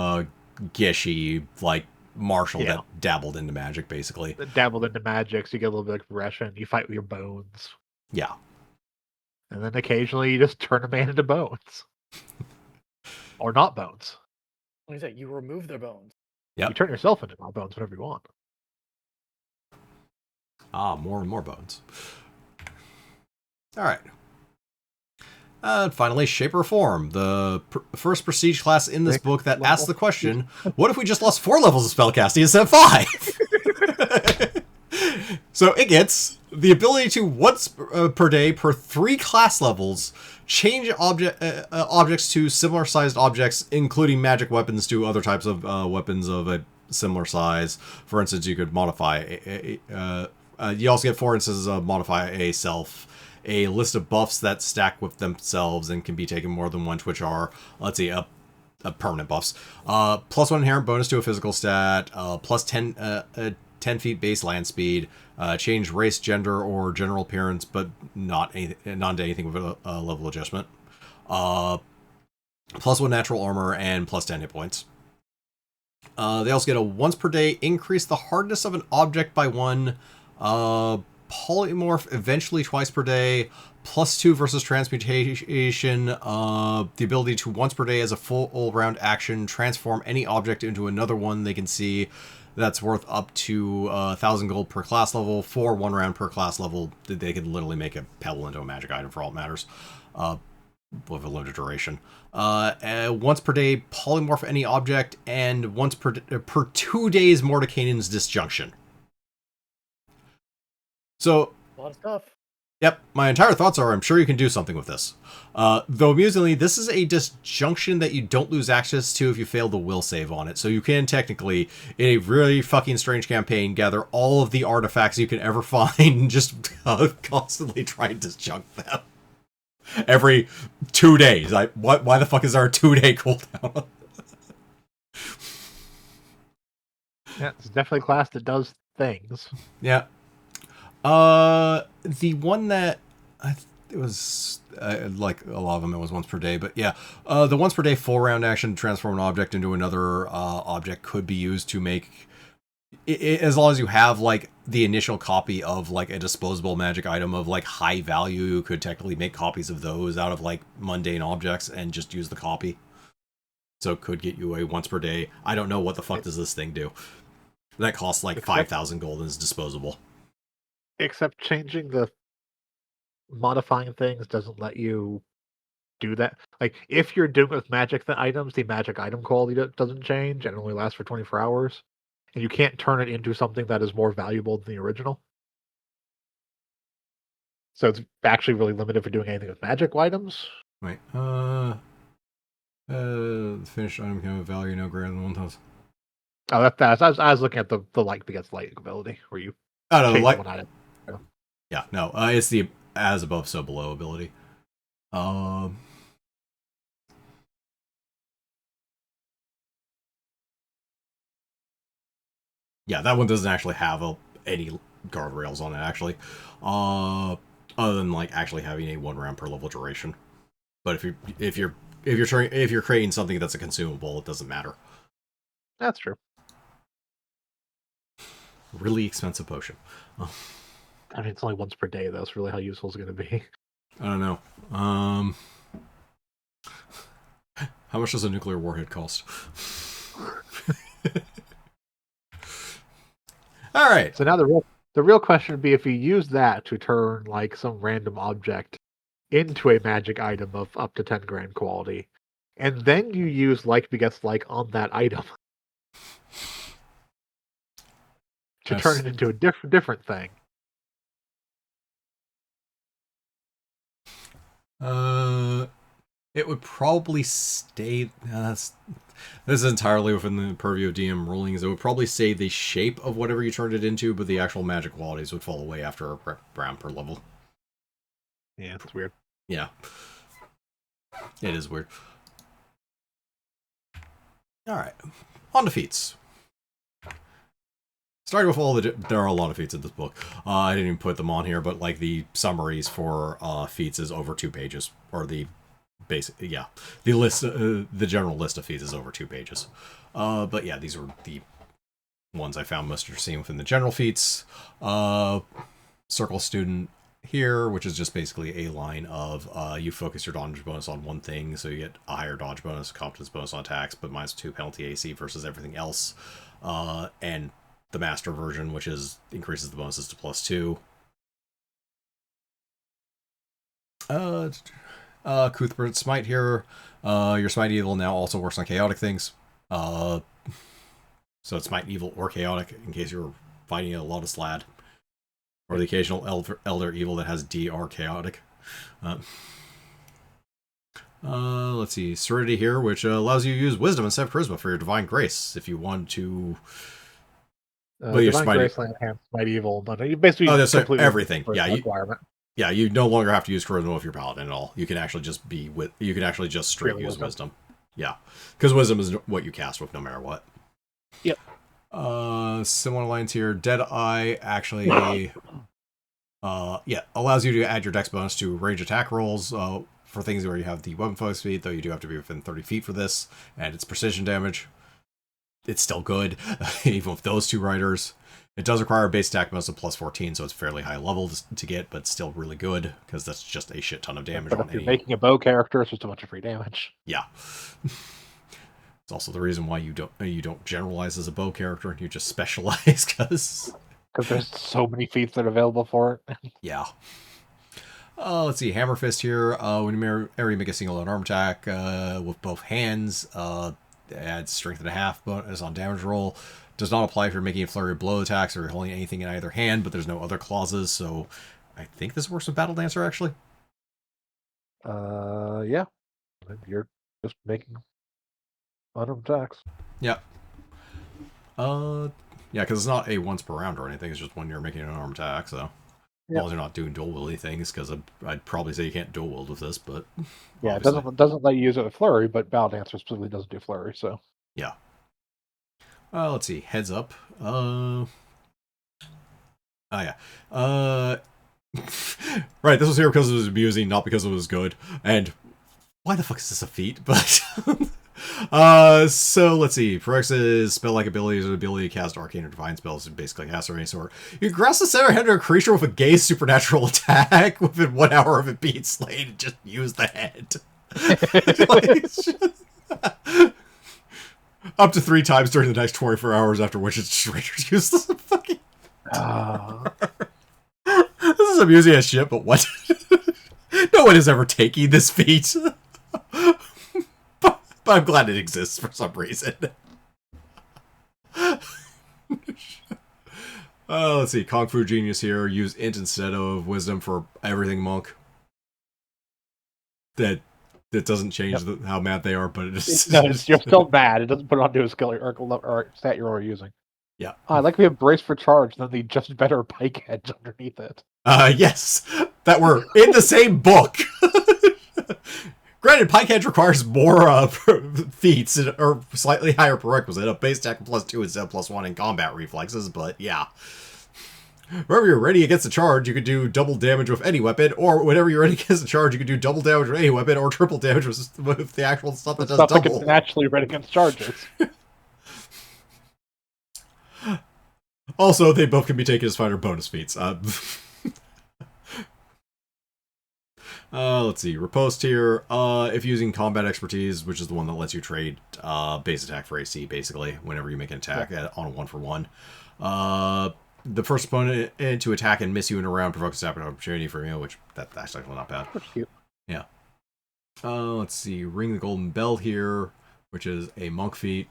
S1: gishy, like Marshall that dabbled into magic, basically.
S3: That dabbled into magic, so you get a little bit of progression. You fight with your bones.
S1: Yeah.
S3: And then occasionally you just turn a man into bones. Or not bones.
S4: What is that? You remove their bones.
S1: Yep.
S3: You turn yourself into not bones whenever you want.
S1: More and more bones. Alright. And finally, Shape or Form, the first prestige class in this book that asks the question, what if we just lost 4 levels of spellcasting instead of 5? So it gets the ability to once per day per 3 class levels change objects to similar sized objects, including magic weapons to other types of weapons of a similar size. For instance, you could modify you also get 4 instances of modify a self, a list of buffs that stack with themselves and can be taken more than once, which are, let's see, permanent buffs. Plus 1 inherent bonus to a physical stat, plus 10 feet base land speed, change race, gender, or general appearance, but not to anything with a level adjustment. Plus 1 natural armor, and plus 10 hit points. They also get a once per day increase the hardness of an object by 1, polymorph eventually twice per day, plus 2 versus transmutation, the ability to once per day as a full all-round action transform any object into another one they can see. That's worth up to 1,000 gold per class level. For 1 round per class level, they can literally make a pebble into a magic item for all it matters, with a limited duration. Once per day, polymorph any object, and once per 2 days, Mordecaian's Disjunction. So,
S4: A lot of stuff.
S1: Yep, my entire thoughts are I'm sure you can do something with this. Though amusingly, this is a disjunction that you don't lose access to if you fail the will save on it. So you can technically, in a really fucking strange campaign, gather all of the artifacts you can ever find and just constantly try and disjunct them. Every 2 days. Why the fuck is there a 2-day cooldown?
S3: Yeah, it's definitely a class that does things.
S1: Yeah. The one that it was like a lot of them, it was once per day, but yeah, the once per day full round action to transform an object into another object could be used to make as long as you have like the initial copy of like a disposable magic item of like high value, you could technically make copies of those out of like mundane objects and just use the copy. So it could get you a once per day. I don't know what the fuck does this thing do. That costs like 5,000 gold and is disposable.
S3: Except changing the modifying things doesn't let you do that. Like, if you're doing it with magic items, the magic item quality doesn't change and only lasts for 24 hours. And you can't turn it into something that is more valuable than the original. So it's actually really limited for doing anything with magic items.
S1: Wait, finished item can have a value no greater than 1,000.
S3: Oh, that's I was looking at the light begets light ability, where you
S1: change
S3: one item.
S1: Yeah, no, it's the as above, so below ability. Yeah, that one doesn't actually have any guardrails on it, actually. Other than like actually having a 1 round per level duration. But if you're creating something that's a consumable, it doesn't matter.
S3: That's true.
S1: Really expensive potion.
S3: I mean, it's only once per day, though. It's really how useful it's going to be.
S1: I don't know. How much does a nuclear warhead cost? All right.
S3: So now the real question would be, if you use that to turn like some random object into a magic item of up to 10 grand quality, and then you use like begets like on that item to turn it into a different thing.
S1: It would probably stay. This is entirely within the purview of DM rulings. It would probably stay the shape of whatever you turned it into, but the actual magic qualities would fall away after a round per level.
S3: Yeah, it's weird.
S1: Yeah. It is weird. Alright. On to feats. Starting with all there are a lot of feats in this book. I didn't even put them on here, but like the summaries for feats is over 2 pages. Or the basic, yeah. The list, the general list of feats is over 2 pages. But yeah, these are the ones I found most interesting within the general feats. Circle Student here, which is just basically a line of you focus your dodge bonus on one thing, so you get a higher dodge bonus, competence bonus on attacks, but -2 penalty AC versus everything else. And the master version, which is increases the bonuses to +2. Cuthbert Smite here. Your Smite Evil now also works on chaotic things. So it's Smite Evil or chaotic, in case you're fighting a lot of Slad. Or the occasional Elder Evil that has DR chaotic. Let's see. Serenity here, which allows you to use Wisdom instead of Charisma for your Divine Grace. If you want to...
S3: Well, Divine Grace, Enhanced, Smite Evil. No, you basically
S1: everything. Yeah,
S3: requirement.
S1: Yeah, you no longer have to use Charisma with your Paladin at all. You can actually just you can actually just straight use Wisdom. Yeah, because Wisdom is what you cast with no matter what.
S3: Yep.
S1: Similar lines here. Deadeye actually, allows you to add your Dex bonus to range attack rolls for things where you have the weapon focus speed, though you do have to be within 30 feet for this, and it's precision damage. It's still good, even with those 2 riders. It does require a base attack bonus of +14, so it's fairly high level to get, but still really good, because that's just a shit ton of damage.
S3: But if you're making a bow character, it's just a bunch of free damage.
S1: Yeah. It's also the reason why you don't generalize as a bow character, and you just specialize, because
S3: there's so many feats that are available for it.
S1: Yeah. Let's see, Hammer Fist here. When you make a single arm attack with both hands, adds strength and a half bonus on damage roll. Does not apply if you're making a flurry of blow attacks or you're holding anything in either hand, but there's no other clauses, so I think this works with Battle Dancer, actually.
S3: Yeah. You're just making unarmed attacks.
S1: Yeah. Yeah, because it's not a once per round or anything, it's just when you're making an arm attack, so... As long as you're not doing dual wieldy things, because I'd probably say you can't dual wield with this, but...
S3: Yeah, obviously. It doesn't let you use it with flurry, but Battle Dancer specifically doesn't do flurry, so...
S1: Yeah. Let's see. Heads up. Oh, yeah. Right, this was here because it was amusing, not because it was good. And why the fuck is this a feat? But... so let's see. Pyrex's spell-like abilities are the ability to cast arcane or divine spells, and basically cast of any sort. You grasp the center head of a creature with a gaze supernatural attack within 1 hour of it being slain and just use the head. Up to 3 times during the next 24 hours, after which it's just rendered useless. Fucking... This is amusing as shit, but what? No one is ever taking this feat. But I'm glad it exists for some reason. Let's see. Kung Fu Genius here. Use Int instead of Wisdom for everything monk. That doesn't change how mad they are, but it is...
S3: No, you're still mad. It doesn't put it onto a skill or stat you're already using.
S1: Yeah.
S3: I like we have Brace for Charge, then the Just Better Pike Edge underneath it.
S1: Yes. That were in the same book. Granted, Pike Edge requires more feats or slightly higher prerequisite, a base attack +2 instead of +1 in combat reflexes, but yeah. Whenever you're ready against a charge, you could do double damage with any weapon, or whenever you're ready against a charge, you could do double damage with any weapon, or triple damage with the actual stuff that does double.
S3: Stuff that naturally ready against charges.
S1: Also, they both can be taken as fighter bonus feats. Let's see. Riposte here. If using combat expertise, which is the one that lets you trade base attack for AC, basically, whenever you make an attack on a 1-for-1. The first opponent to attack and miss you in a round provokes a separate opportunity for you, which that's actually not bad.
S3: That's cute.
S1: Yeah. Let's see. Ring the Golden Bell here, which is a monk feat.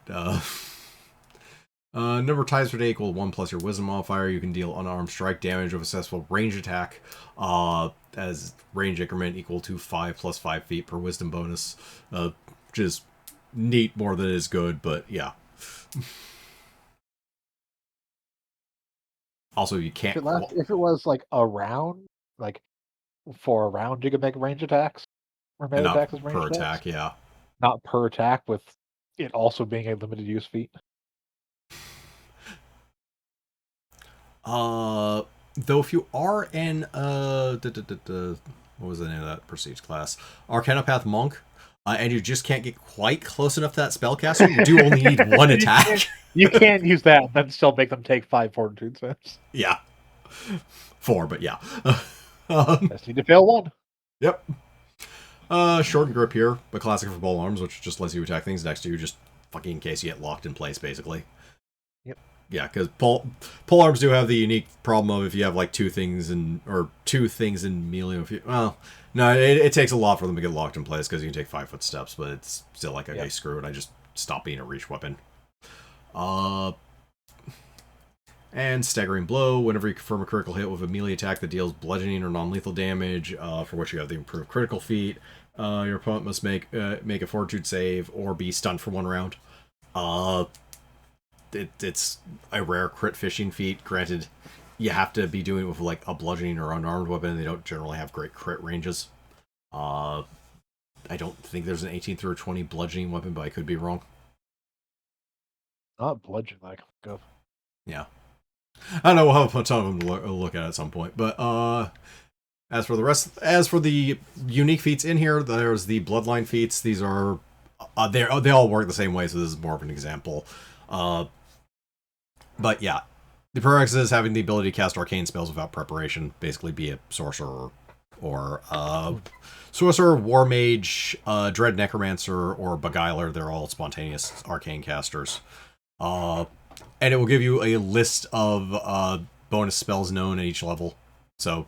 S1: Number of times per day equal 1 plus your wisdom modifier. You can deal unarmed strike damage of a successful range attack. As range increment equal to 5 plus 5 feet per wisdom bonus. Which is neat more than it is good, but yeah. Also, you can't.
S3: If it was like a round, like for a round, you could make range attacks or melee attacks as range
S1: per
S3: attacks.
S1: attack, yeah.
S3: Not per attack, with it also being a limited use feat.
S1: Though if you are in what was the name of that prestige class? Arcanopath Monk, and you just can't get quite close enough to that spellcaster, you do only need one attack.
S3: You can't use that and then still make them take 5 fortitude saves.
S1: Yeah. 4, but yeah.
S3: Just need to fail 1.
S1: Yep. Short grip here, but classic for ball arms, which just lets you attack things next to you, just fucking in case you get locked in place, basically.
S3: Yep.
S1: Yeah, because pole arms do have the unique problem of if you have like two things in melee. Well, no, it takes a lot for them to get locked in place because you can take 5-foot steps, but it's still like, okay, screw it, I just stop being a reach weapon. And Staggering Blow. Whenever you confirm a critical hit with a melee attack that deals bludgeoning or non-lethal damage, for which you have the improved critical feat, your opponent must make a fortitude save or be stunned for 1 round. It's a rare crit fishing feat. Granted, you have to be doing it with like a bludgeoning or unarmed weapon, and they don't generally have great crit ranges. I don't think there's an 18 through 20 bludgeoning weapon, but I could be wrong.
S3: Not bludgeon, like go.
S1: Yeah. I know we'll have a ton of them to look at some point, but as for the unique feats in here, there's the bloodline feats. These are they all work the same way, so this is more of an example. But yeah, the prerequisite is having the ability to cast arcane spells without preparation, basically be a sorcerer or war mage, dread necromancer, or beguiler. They're all spontaneous arcane casters. And it will give you a list of bonus spells known at each level. So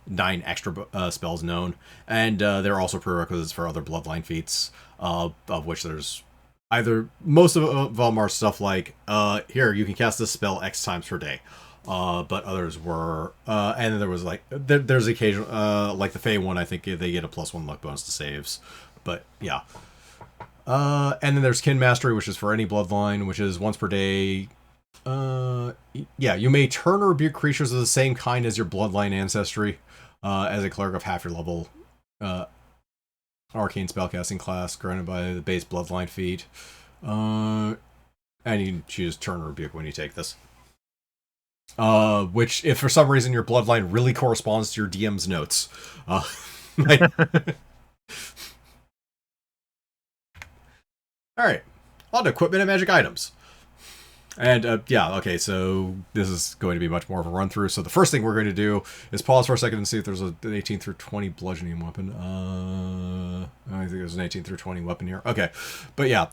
S1: 9 extra spells known. And there are also prerequisites for other bloodline feats, of which there's either most of them are stuff like, here, you can cast this spell X times per day. But others were, and then there was like, there's occasional, like the Fey one, I think they get a +1 luck bonus to saves. But yeah. And then there's Kin Mastery, which is for any bloodline, which is once per day. Yeah, you may turn or rebuke creatures of the same kind as your bloodline ancestry, as a cleric of half your level, arcane spellcasting class, granted by the base bloodline feat. And you can choose turn or rebuke when you take this. Which, if for some reason your bloodline really corresponds to your DM's notes. Alright, on to equipment and magic items. And, yeah, okay, so this is going to be much more of a run-through. So the first thing we're going to do is pause for a second and see if there's an 18 through 20 bludgeoning weapon. I think there's an 18 through 20 weapon here. Okay, but yeah,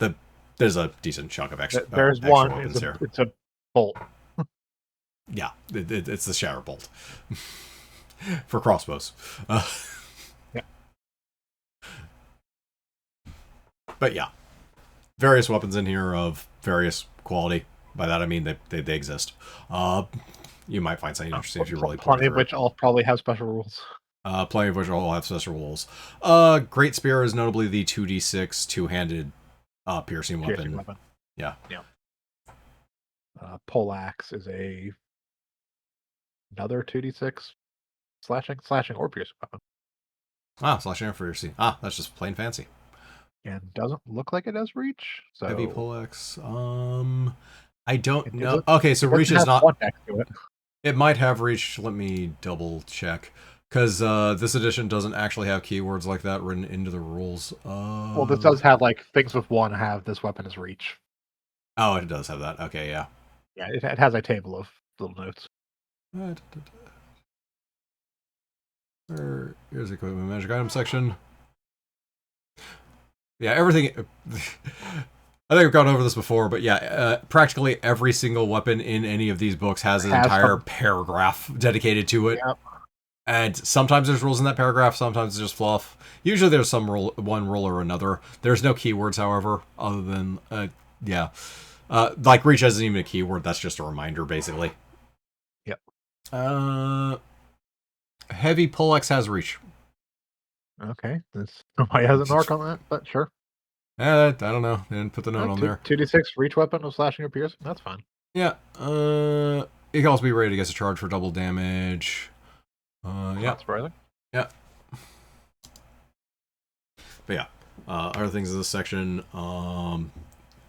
S1: there's a decent chunk of extra
S3: There's
S1: extra
S3: one,
S1: weapons here.
S3: It's a bolt.
S1: Yeah, it's the Shatter Bolt. For crossbows.
S3: Yeah.
S1: But yeah. Various weapons in here of various quality. By that I mean they exist. You might find something interesting if you really play
S3: Plenty of which all probably have special rules.
S1: Plenty of which all have special rules. Great Spear is notably the 2d6 two-handed piercing weapon. Yeah.
S3: Poleaxe is another 2d6 slashing or piercing weapon.
S1: Slashing or piercing. That's just plain fancy.
S3: And doesn't look like it has reach. So
S1: Heavy Poleaxe. I don't know. Okay, so reach is not. It might have reach. Let me double check. Because this edition doesn't actually have keywords like that written into the rules.
S3: Well, this does have like things with 1 have this weapon as reach.
S1: Oh, it does have that. Okay, yeah.
S3: Yeah, it has a table of little notes.
S1: Here's the equipment magic item section. Yeah, everything. I think I've gone over this before, but yeah, practically every single weapon in any of these books has an entire paragraph dedicated to it.
S3: Yep.
S1: And sometimes there's rules in that paragraph, sometimes it's just fluff. Usually there's one rule or another. There's no keywords, however, other than, yeah. Like, reach isn't even a keyword, that's just a reminder, basically.
S3: Yep.
S1: Heavy Poleaxe has reach.
S3: Okay. Nobody has an arc on that, but sure.
S1: I don't know. They didn't put the note on there.
S3: 2d6 reach weapon with slashing or piercing. That's fine.
S1: Yeah. It can also be rated against a charge for double damage. Yeah.
S3: Not surprising.
S1: Yeah. But yeah. Other things in this section.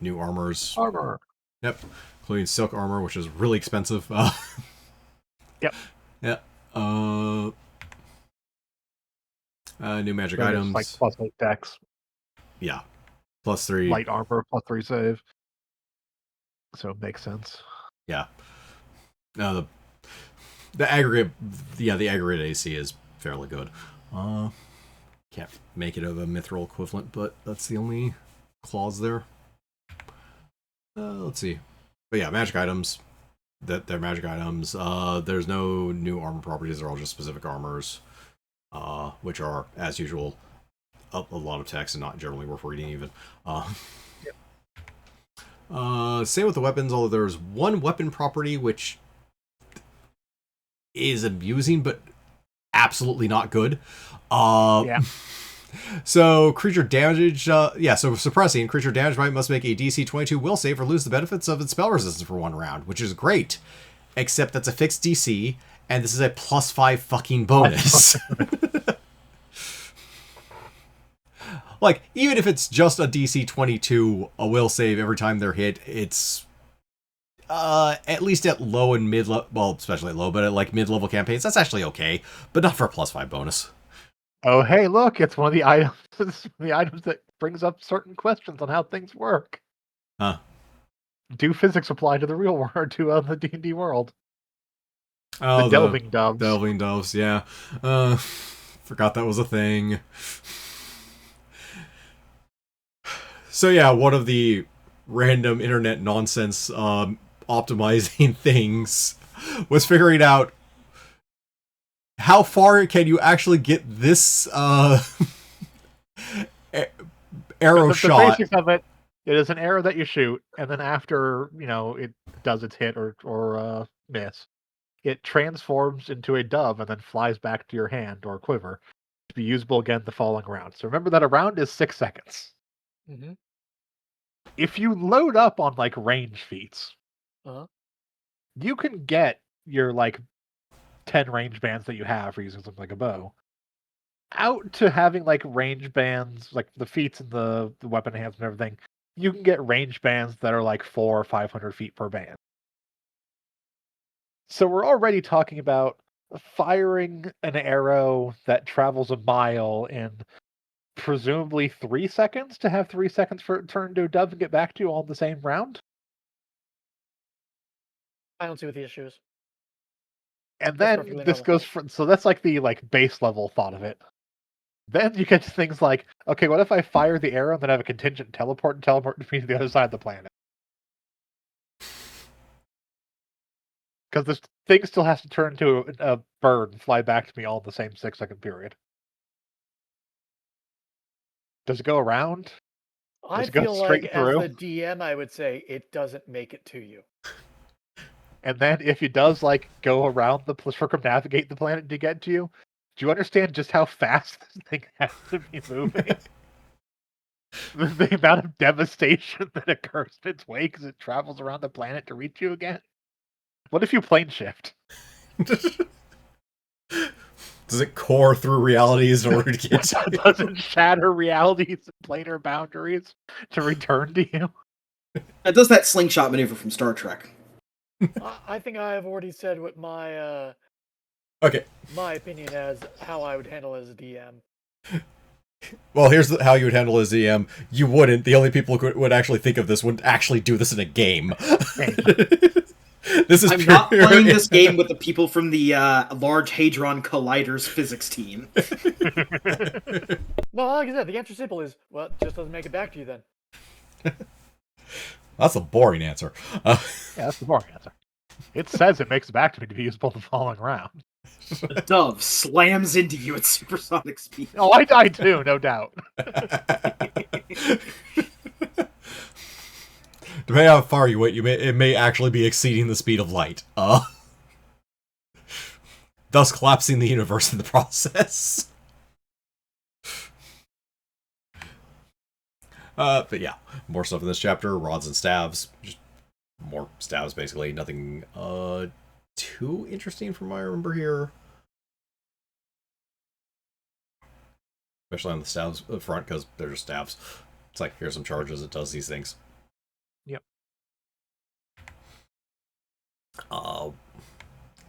S1: New armors.
S3: Armor.
S1: Yep. Including silk armor, which is really expensive.
S3: Yep.
S1: Yeah. New magic
S3: So
S1: items.
S3: like +8 dex.
S1: Yeah. +3.
S3: Light armor, +3 save. So it makes sense.
S1: Yeah. The aggregate, yeah, the aggregate AC is fairly good. Can't make it of a mithril equivalent, but that's the only clause there. Let's see. But yeah, magic items. They're magic items. There's no new armor properties. They're all just specific armors, which are, as usual, a lot of text and not generally worth reading even. Same with the weapons, although there's one weapon property which is amusing but absolutely not good.
S3: Yeah.
S1: So creature damage, so suppressing creature damage must make a DC 22 will save or lose the benefits of its spell resistance for 1 round, which is great. Except that's a fixed DC, and this is a +5 fucking bonus. Like, even if it's just a DC 22, a will save every time they're hit, it's at least at low and mid-level, well, especially at low, but at like mid-level campaigns, that's actually okay, but not for a +5 bonus.
S3: Oh, hey, look, it's one of the items. It's one of the items that brings up certain questions on how things work.
S1: Huh.
S3: Do physics apply to the real world, to the D&D world?
S1: Oh,
S3: the delving doves.
S1: Delving doves, yeah. Forgot that was a thing. So yeah, one of the random internet nonsense optimizing things was figuring out how far can you actually get this arrow shot.
S3: The basics of it is an arrow that you shoot, and then after it does its hit or miss, it transforms into a dove and then flies back to your hand or quiver to be usable again the following round. So remember that a round is 6 seconds.
S4: Mm-hmm.
S3: If you load up on like range feats, you can get your like 10 range bands that you have for using something like a bow out to having like range bands, like the feats and the weapon hands and everything. You can get range bands that are like 400 or 500 feet per band. So we're already talking about firing an arrow that travels a mile in presumably 3 seconds to have 3 seconds for it to turn to a dove and get back to you all in the same round.
S4: I don't see what the issue is.
S3: And
S4: That's
S3: then
S4: perfectly
S3: this
S4: normal.
S3: goes for, so that's like the base level thought of it. Then you get to things like, okay, what if I fire the arrow and then have a contingent teleport me to the other side of the planet? Because this thing still has to turn into a bird and fly back to me all in the same 6 second period. Does it go around?
S4: I
S3: it go
S4: feel
S3: straight
S4: like
S3: through?
S4: as the DM, I would say it doesn't make it to you.
S3: And then if it does go around the circumnavigate the planet to get to you, do you understand just how fast this thing has to be moving? the amount of devastation that occurs in its way because it travels around the planet to reach you again? What if you plane shift?
S1: Does it core through realities in order to get to you?
S3: Does it shatter realities and planar boundaries to return to you?
S2: It does that slingshot maneuver from Star Trek.
S4: I think I have already said what my
S1: Okay.
S4: my opinion as how I would handle it as a DM.
S1: Well, here's how you would handle as DM. You wouldn't. The only people who would actually think of this would actually do this in a game. This is
S2: I'm not playing this game with the people from the Large Hadron Collider's physics team.
S4: No, like I said, the answer simple is, well, it just doesn't make it back to you then.
S1: That's a boring answer.
S3: Yeah, that's the boring answer. It says it makes it back to me to be usable the following round.
S2: The dove slams into you at supersonic speed.
S3: Oh, I die too, no doubt.
S1: Depending on how far you went, it may actually be exceeding the speed of light. Thus collapsing the universe in the process. But yeah, more stuff in this chapter. Rods and stabs. Just more stabs, basically. Nothing too interesting from what I remember here. Especially on the stabs front, because they're just stabs. It's like, here's some charges, it does these things.
S3: Yep.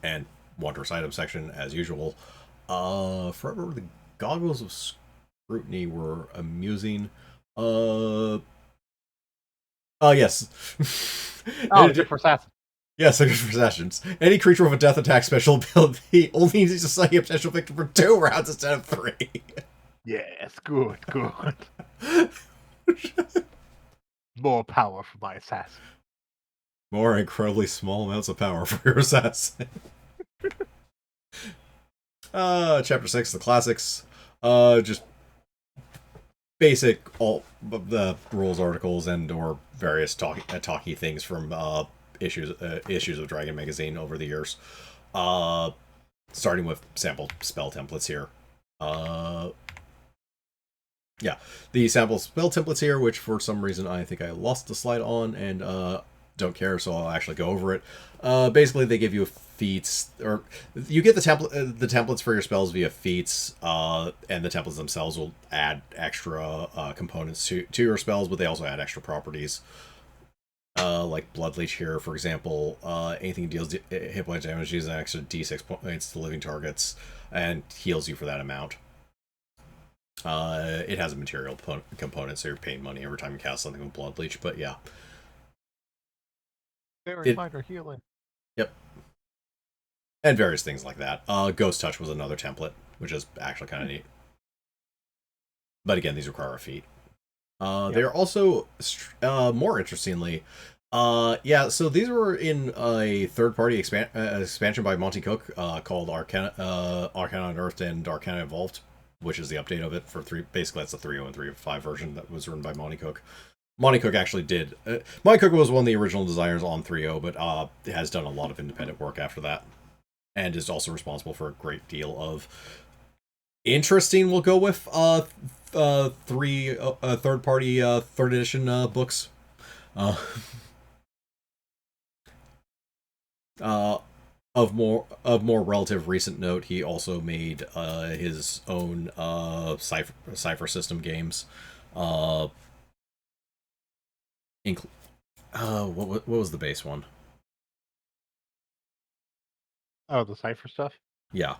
S1: And wondrous item section, as usual. Forever, the goggles of scrutiny were amusing. Yes.
S3: Oh, good for assassins.
S1: Yes, they're good for assassins. Any creature with a death attack special ability only needs to slay a potential victim for 2 rounds instead of 3.
S3: Yes, good. More power for my assassin.
S1: More incredibly small amounts of power for your assassin. Chapter 6, the classics. Just basic all the rules articles and or various talky things from issues of Dragon Magazine over the years. Starting with sample spell templates here. Yeah, the sample spell templates here, which for some reason I think I lost the slide on and don't care, so I'll actually go over it. Basically, they give you feats, or you get the templates for your spells via feats, and the templates themselves will add extra components to your spells, but they also add extra properties. Like Blood Leech here, for example, anything deals hit point damage uses an extra d6 points to living targets and heals you for that amount. It has a material component, so you're paying money every time you cast something with Blood Leech, but yeah.
S3: Very minor healing.
S1: Yep. And various things like that. Ghost Touch was another template, which is actually kind of neat. But again, these require a feat. They are also, more interestingly, so these were in a third-party expansion by Monty Cook called Arcana Unearthed and Arcana Evolved, which is the update of it for 3. Basically, that's the 3.0 and 3.5 version that was written by Monty Cook. Monty Cook actually did. Monty Cook was one of the original designers on 3.0, but has done a lot of independent work after that, and is also responsible for a great deal of interesting. We'll go with 3 third-party 3rd edition books. Of more relative recent note, he also made his own cipher system games. What was the base one?
S3: Oh, the cipher stuff?
S1: Yeah.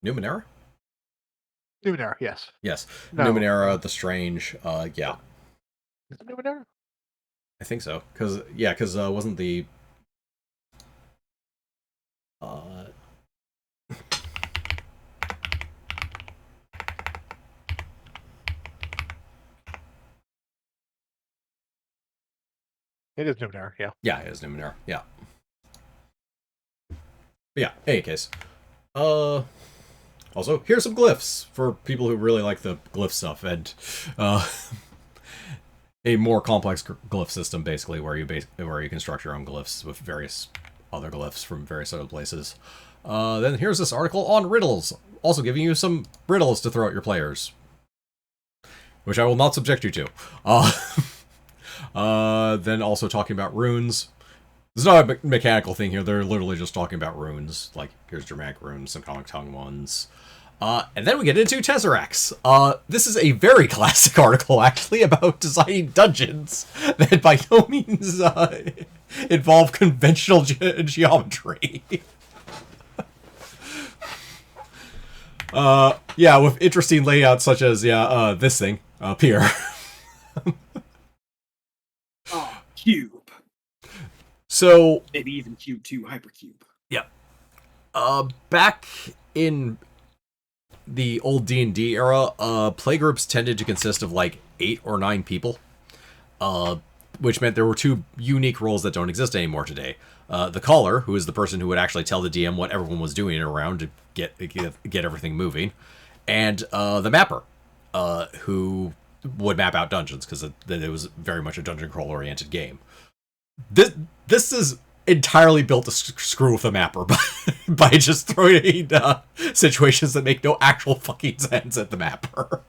S1: Numenera?
S3: Numenera, yes.
S1: Yes.
S3: No.
S1: Numenera, The Strange, yeah.
S3: Is it Numenera?
S1: I think so. Because wasn't the...
S3: It is Numenera, yeah.
S1: Yeah, it is Numenera, yeah. But yeah, any case. Also, here's some glyphs for people who really like the glyph stuff, and a more complex glyph system, basically, where you construct your own glyphs with various other glyphs from various other places. Then here's this article on riddles, also giving you some riddles to throw at your players, which I will not subject you to. Then also talking about runes. There's not a mechanical thing here. They're literally just talking about runes. Like, here's Germanic runes, some Comic Tongue ones. And then we get into Tesseracts. This is a very classic article, actually, about designing dungeons that by no means involve conventional geometry. Yeah, with interesting layouts such as, this thing up here.
S2: Oh, cube.
S1: So
S2: Maybe even cube 2, hypercube.
S1: Yeah. Back in the old D&D era, playgroups tended to consist of like 8 or 9 people, which meant there were 2 unique roles that don't exist anymore today. the caller, who is the person who would actually tell the DM what everyone was doing around to get everything moving, and the mapper, who would map out dungeons, because it was very much a dungeon crawl oriented game. This is entirely built to screw with a mapper by just throwing situations that make no actual fucking sense at the mapper.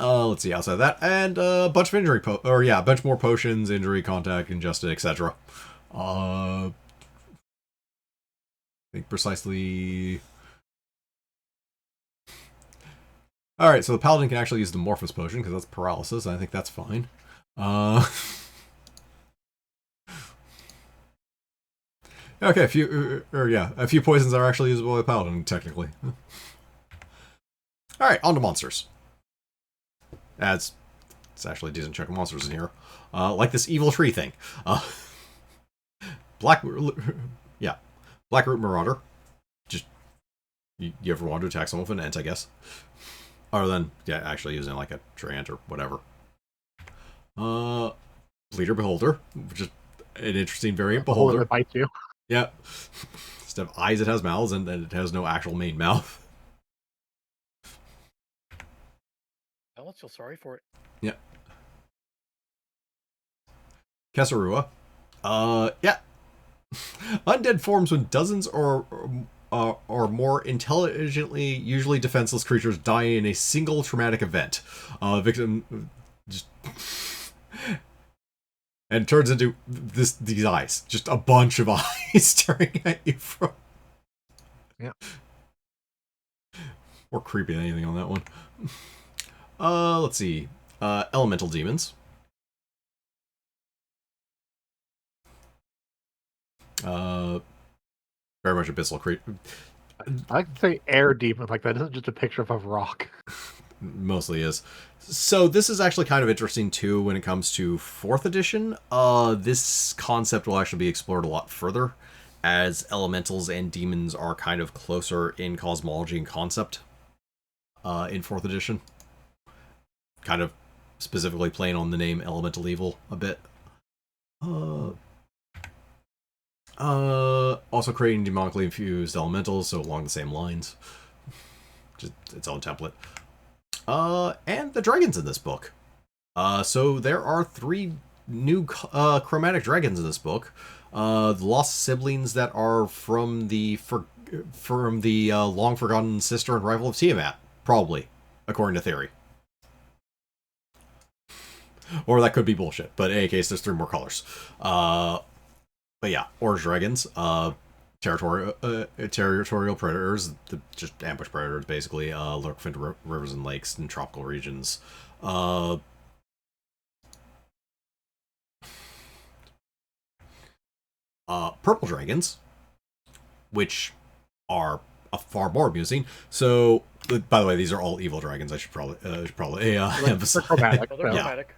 S1: Let's see, outside of that, and a bunch of injury a bunch more potions, injury, contact, ingested, etc. I think precisely. Alright, so the paladin can actually use the Morphos potion, because that's paralysis, and I think that's fine. Okay, a few poisons are actually usable by paladin, technically. Alright, on to monsters. It's actually a decent chunk of monsters in here. Like this evil tree thing. Blackroot Marauder. Just, you ever want to attack someone with an ent, I guess. Other than, actually using like a treant or whatever. Bleeder Beholder, which is an interesting variant. Beholder.
S3: That bites you.
S1: Yeah. Instead of eyes, it has mouths, and it has no actual main mouth.
S4: I don't feel sorry for it.
S1: Yeah. Kesarua. Undead forms when dozens or more intelligently, usually defenseless creatures die in a single traumatic event. Victim just and turns into these eyes, just a bunch of eyes staring at you from.
S3: Yeah.
S1: More creepy than anything on that one. Let's see. Elemental demons. Very much abyssal creature.
S3: I can say air demon, like that isn't just a picture of a rock.
S1: Mostly is. So this is actually kind of interesting too when it comes to 4th edition. This concept will actually be explored a lot further, as elementals and demons are kind of closer in cosmology and concept in 4th edition. Kind of specifically playing on the name Elemental Evil a bit. Also creating demonically infused elementals, so along the same lines. Just its own template. And the dragons in this book. So there are 3 new chromatic dragons in this book. The lost siblings that are from the long forgotten sister and rival of Tiamat, probably, according to theory. Or that could be bullshit, but in any case, there's 3 more colors. But yeah, orange dragons, territorial predators, just ambush predators, basically, lurk into rivers and lakes and tropical regions. Purple dragons, which are far more amusing. So, by the way, these are all evil dragons. I should probably emphasize.
S3: Chromatic.
S4: They're chromatic.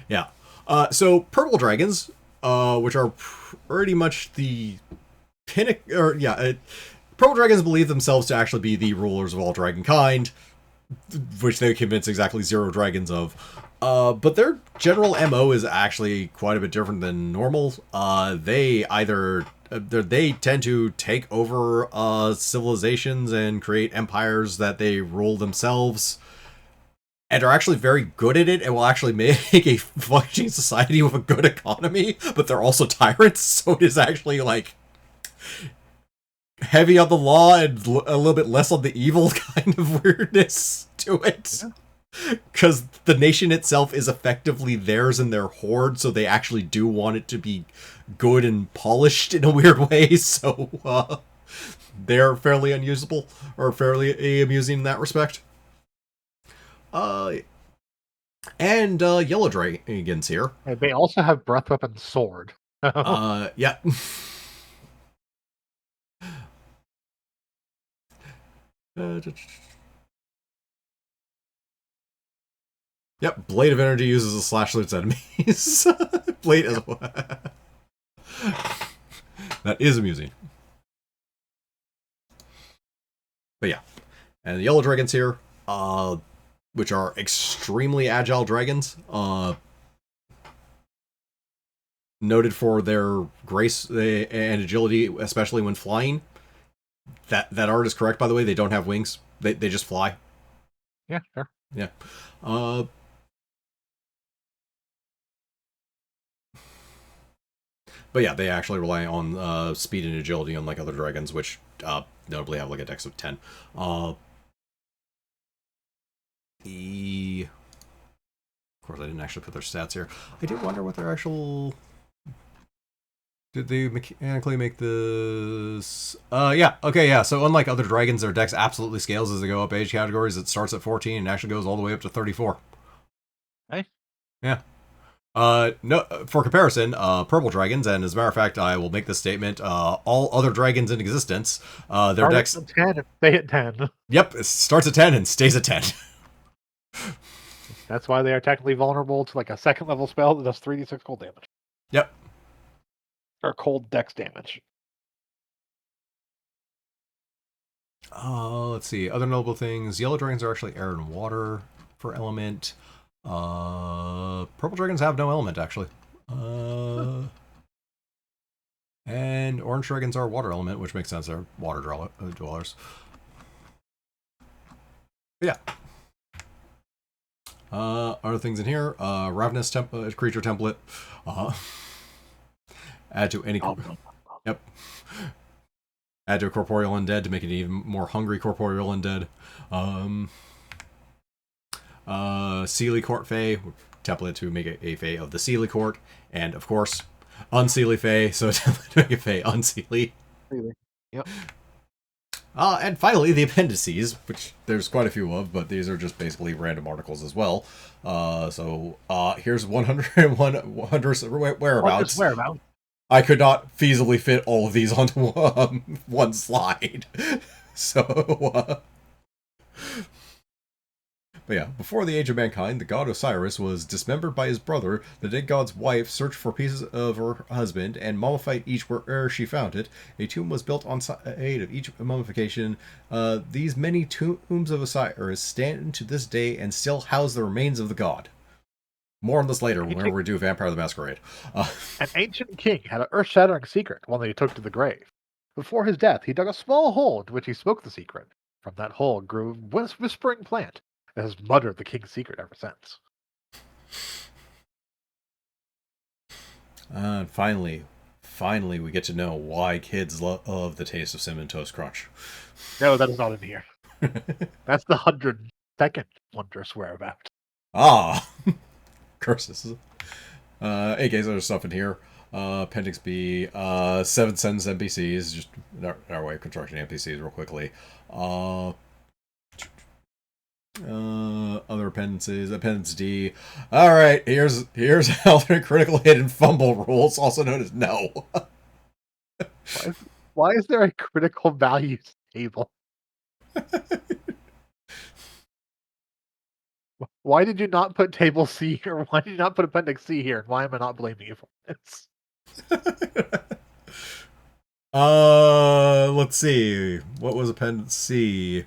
S1: Yeah. So purple dragons, which are pretty much the pinnacle, purple dragons believe themselves to actually be the rulers of all dragonkind, which they convince exactly 0 dragons of. But their general MO is actually quite a bit different than normal. They tend to take over civilizations and create empires that they rule themselves, and are actually very good at it, and will actually make a functioning society with a good economy, but they're also tyrants, so it is actually, like, heavy on the law and a little bit less on the evil kind of weirdness to it. Because the nation itself is effectively theirs and their horde, so they actually do want it to be good and polished in a weird way, so they're fairly unusable, or fairly amusing in that respect. And yellow dragons here.
S3: And they also have breath weapon sword.
S1: Yeah. Yep, Blade of Energy uses a slash its enemies. Blade as well. That is amusing. But yeah. And the yellow dragons here, which are extremely agile dragons. noted for their grace and agility, especially when flying. That art is correct, by the way. They don't have wings. They just fly.
S3: Yeah, sure.
S1: Yeah. But yeah, they actually rely on speed and agility, unlike other dragons, which notably have like a dex of 10. Of course, I didn't actually put their stats here. I did wonder what their actual... Did they mechanically make this? Yeah. Okay, yeah. So unlike other dragons, their dex absolutely scales as they go up age categories. It starts at 14 and actually goes all the way up to 34.
S3: Hey.
S1: Yeah. No. For comparison, purple dragons, and as a matter of fact, I will make this statement: all other dragons in existence, their dex.
S3: 10. They hit 10.
S1: Yep, it starts at 10 and stays at 10.
S3: That's why they are technically vulnerable to like a second level spell that does 3d6 cold damage.
S1: Yep.
S3: Or cold dex damage.
S1: Let's see. Other notable things. Yellow dragons are actually air and water for element. Purple dragons have no element, actually. And orange dragons are water element, which makes sense. They're water dwellers. But yeah. Other things in here. Ravenous creature template. Add to any... Yep. Add to a corporeal undead to make it even more hungry corporeal undead. Seelie Court Fae, template to make a Fae of the Seelie Court. And, of course, Unseelie Fae, so template to make a Fae Unseelie.
S3: Yep.
S1: And finally, the appendices, which there's quite a few of, but these are just basically random articles as well. Here's 101 Wondrous Whereabouts. I could not feasibly fit all of these onto one slide. So, but yeah, before the Age of Mankind, the god Osiris was dismembered by his brother. The dead god's wife searched for pieces of her husband and mummified each wherever she found it. A tomb was built on side of each mummification. These many tombs of Osiris stand to this day and still house the remains of the god. More on this later when we do Vampire the Masquerade.
S3: An ancient king had an earth-shattering secret, one that he took to the grave. Before his death, he dug a small hole into which he spoke the secret. From that hole grew a whispering plant that has muttered the king's secret ever since.
S1: And finally, we get to know why kids love the taste of Cinnamon Toast Crunch.
S3: No, that is not in here. That's the 102nd Wondrous Whereabouts.
S1: Ah! Curses. AK's other stuff in here. Appendix B. 7 sentence NPCs. Just our way of constructing NPCs real quickly. Other appendices. Appendix D. Alright, here's alternate critical hit and fumble rules, also known as no.
S3: Why is there a critical values table? Why did you not put table C here? Why did you not put appendix C here? And why am I not blaming you for this?
S1: Let's see. What was appendix C?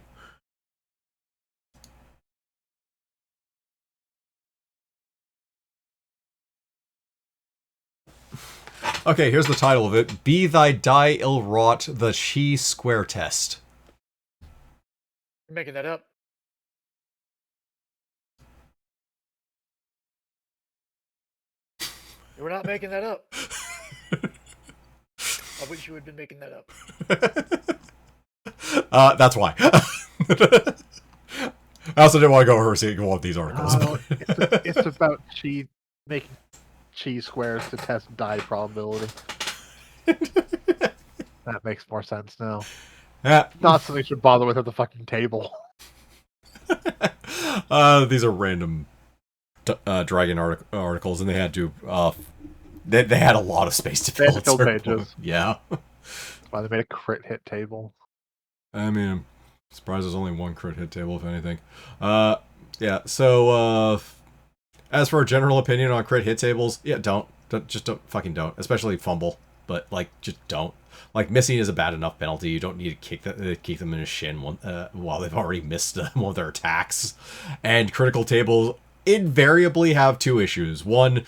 S1: Okay, here's the title of it. Be thy die ill wrought, the chi square test.
S4: You're making that up. We're not making that up. I wish you had been making that up.
S1: That's why. I also didn't want to go over seeing all of these articles.
S3: It's about making chi squares to test die probability. That makes more sense now.
S1: Yeah.
S3: Not something you should bother with at the fucking table.
S1: These are random dragon articles, and they had to they had a lot of space to fill.
S3: They had to fill pages.
S1: Yeah.
S3: That's why they made a crit hit table.
S1: I mean, I'm surprised there's only one crit hit table, if anything. Yeah. So, as for a general opinion on crit hit tables, yeah, just don't fucking don't, especially fumble. But like, just don't. Like, missing is a bad enough penalty. You don't need to kick them in the shin while they've already missed one of their attacks. And critical tables invariably have two issues. One,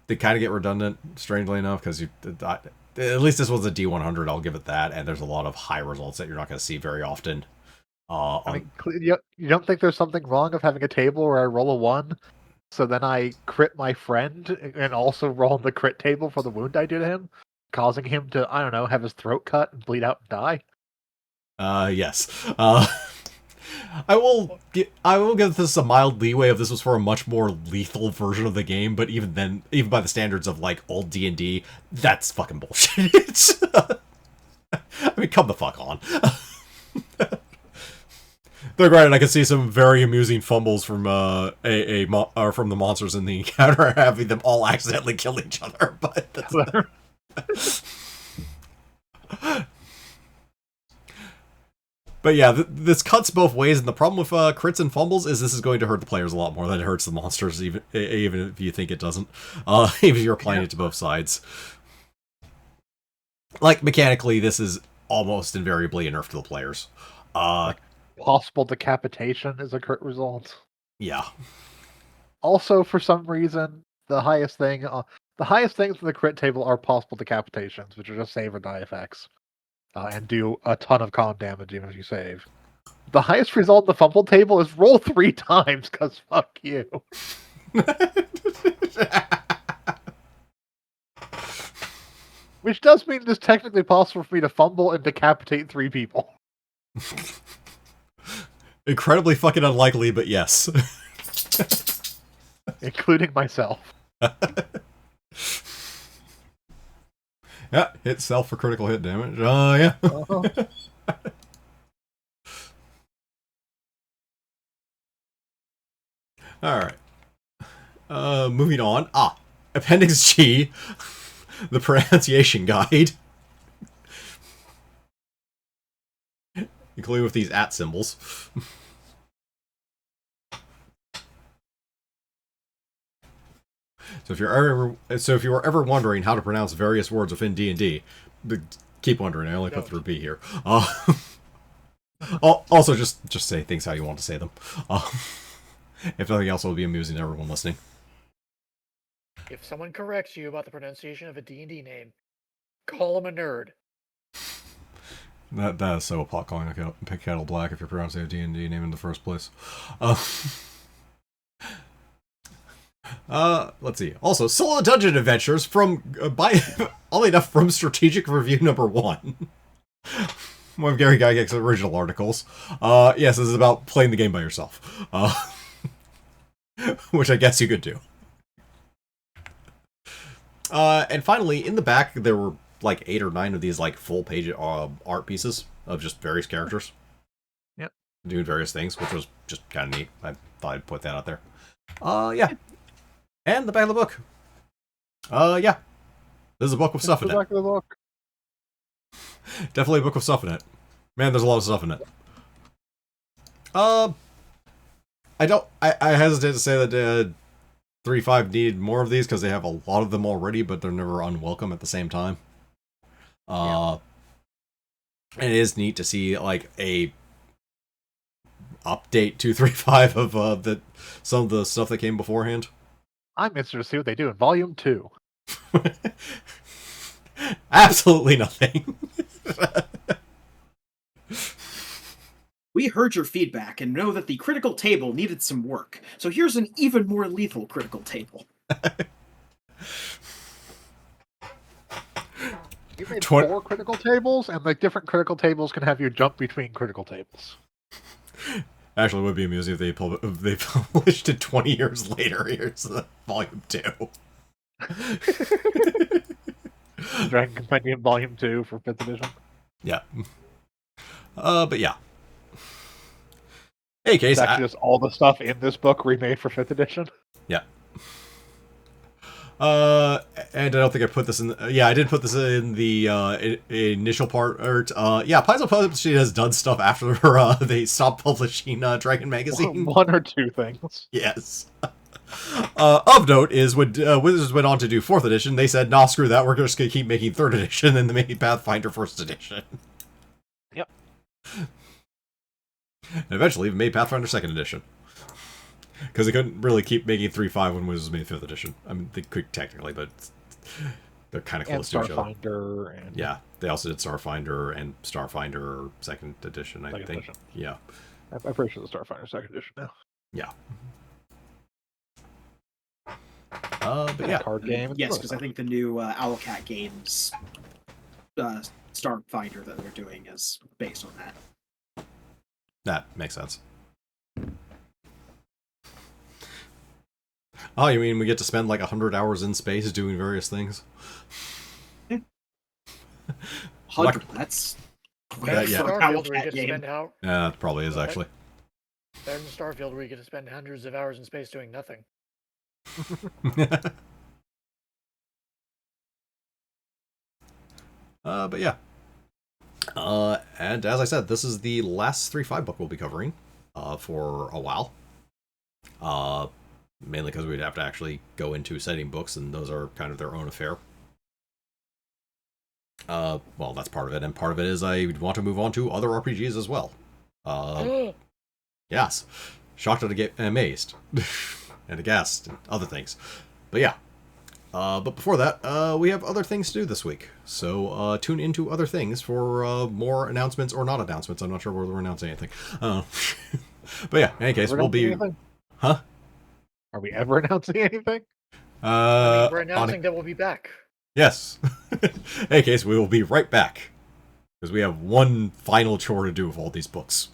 S1: they kind of get redundant, strangely enough, because at least this was a D100, I'll give it that, and there's a lot of high results that you're not going to see very often.
S3: I mean, you don't think there's something wrong of having a table where I roll a 1, so then I crit my friend, and also roll the crit table for the wound I do to him, causing him to, I don't know, have his throat cut and bleed out and die?
S1: Yes. I will give this a mild leeway if this was for a much more lethal version of the game, but even then, even by the standards of like old D&D, that's fucking bullshit. I mean, come the fuck on. Though granted, I can see some very amusing fumbles from from the monsters in the encounter, having them all accidentally kill each other. But that's But yeah, this cuts both ways, and the problem with crits and fumbles is this is going to hurt the players a lot more than it hurts the monsters, even if you think it doesn't. Even if you're applying it to both sides. Like, mechanically, this is almost invariably a nerf to the players.
S3: Possible decapitation is a crit result.
S1: Yeah.
S3: Also, for some reason, the highest things in the crit table are possible decapitations, which are just save or die effects. And do a ton of con damage even if you save. The highest result in the fumble table is roll 3 times, because fuck you. Which does mean it is technically possible for me to fumble and decapitate 3 people.
S1: Incredibly fucking unlikely, but yes.
S3: Including myself.
S1: Yeah, hit self for critical hit damage. Yeah. Alright. Moving on. Appendix G. The pronunciation guide. Including with these @ symbols. So if you were ever wondering how to pronounce various words within D&D, keep wondering. I only put through B here. Also, just say things how you want to say them. If nothing else, it will be amusing to everyone listening.
S4: If someone corrects you about the pronunciation of a D&D name, call them a nerd.
S1: That is so a pot calling a kettle black if you're pronouncing a D&D name in the first place. Let's see. Also, Solo Dungeon Adventures from oddly enough from Strategic Review number 1. One of Gary Gygax's original articles. Yes, this is about playing the game by yourself. Which I guess you could do. And finally, in the back, there were like 8 or 9 of these like full page art pieces of just various characters.
S3: Yep.
S1: Doing various things, which was just kind of neat. I thought I'd put that out there. Yeah. And the back of the book. Yeah. This is a book with stuff in it.
S3: The back of the book.
S1: Definitely a book with stuff in it. Man, there's a lot of stuff in it. I hesitate to say that 3.5 needed more of these because they have a lot of them already, but they're never unwelcome at the same time. And it is neat to see like a update 2.3.5 of some of the stuff that came beforehand.
S3: I'm interested to see what they do in Volume 2.
S1: Absolutely nothing.
S2: We heard your feedback and know that the critical table needed some work, so here's an even more lethal critical table.
S3: You made 4 critical tables, and the different critical tables can have you jump between critical tables.
S1: Actually, it would be amusing if they published it 20 years later. Here's Volume 2.
S3: Dragon Compendium Volume 2 for 5th edition.
S1: Yeah. But yeah. Hey, case.
S3: It's actually just all the stuff in this book remade for 5th edition.
S1: Yeah. And I don't think I put this in. I did put this in the initial part. Paizo Publishing has done stuff after they stopped publishing Dragon Magazine.
S3: One or two things.
S1: Yes. Of note is when Wizards went on to do 4th edition, they said, "Nah, screw that. We're just gonna keep making 3rd edition," and they made Pathfinder 1st edition.
S3: Yep.
S1: And eventually, even made Pathfinder 2nd edition. Because they couldn't really keep making 3.5 when Wizards made 5th edition. I mean, they could technically, but they're kind of
S3: And
S1: close to each other.
S3: Starfinder. And
S1: Yeah, they also did Starfinder and Starfinder 2nd edition, I
S3: Second
S1: think.
S3: edition.
S1: Yeah.
S3: I'm pretty sure the Starfinder 2nd edition now.
S1: Yeah. But yeah.
S3: Card game.
S2: Yes, because I think the new Owlcat Games Starfinder that they're doing is based on that.
S1: That makes sense. Oh, you mean we get to spend like 100 hours in space doing various things?
S2: 100, that's
S1: Yeah,
S4: There's
S1: yeah.
S4: Starfield where you
S2: Owlcat
S4: get to
S2: game.
S4: spend how
S1: Yeah, it probably is, actually.
S4: there's Starfield where you get to spend hundreds of hours in space doing nothing.
S1: But yeah. And as I said, this is the last 3.5 book we'll be covering for a while. Mainly because we'd have to actually go into setting books, and those are kind of their own affair. Well, that's part of it, and part of it is I want to move on to other RPGs as well. Yes. Shocked and amazed. And aghast, and other things. But yeah. But before that, we have other things to do this week. So tune into other things for more announcements or not announcements. I'm not sure whether we're announcing anything. But yeah, in any case, we'll be...
S3: Anything?
S1: Huh?
S3: Are we ever announcing anything?
S4: I mean, we're announcing that we'll be back.
S1: Yes. In any case, we will be right back. Because we have one final chore to do with all these books.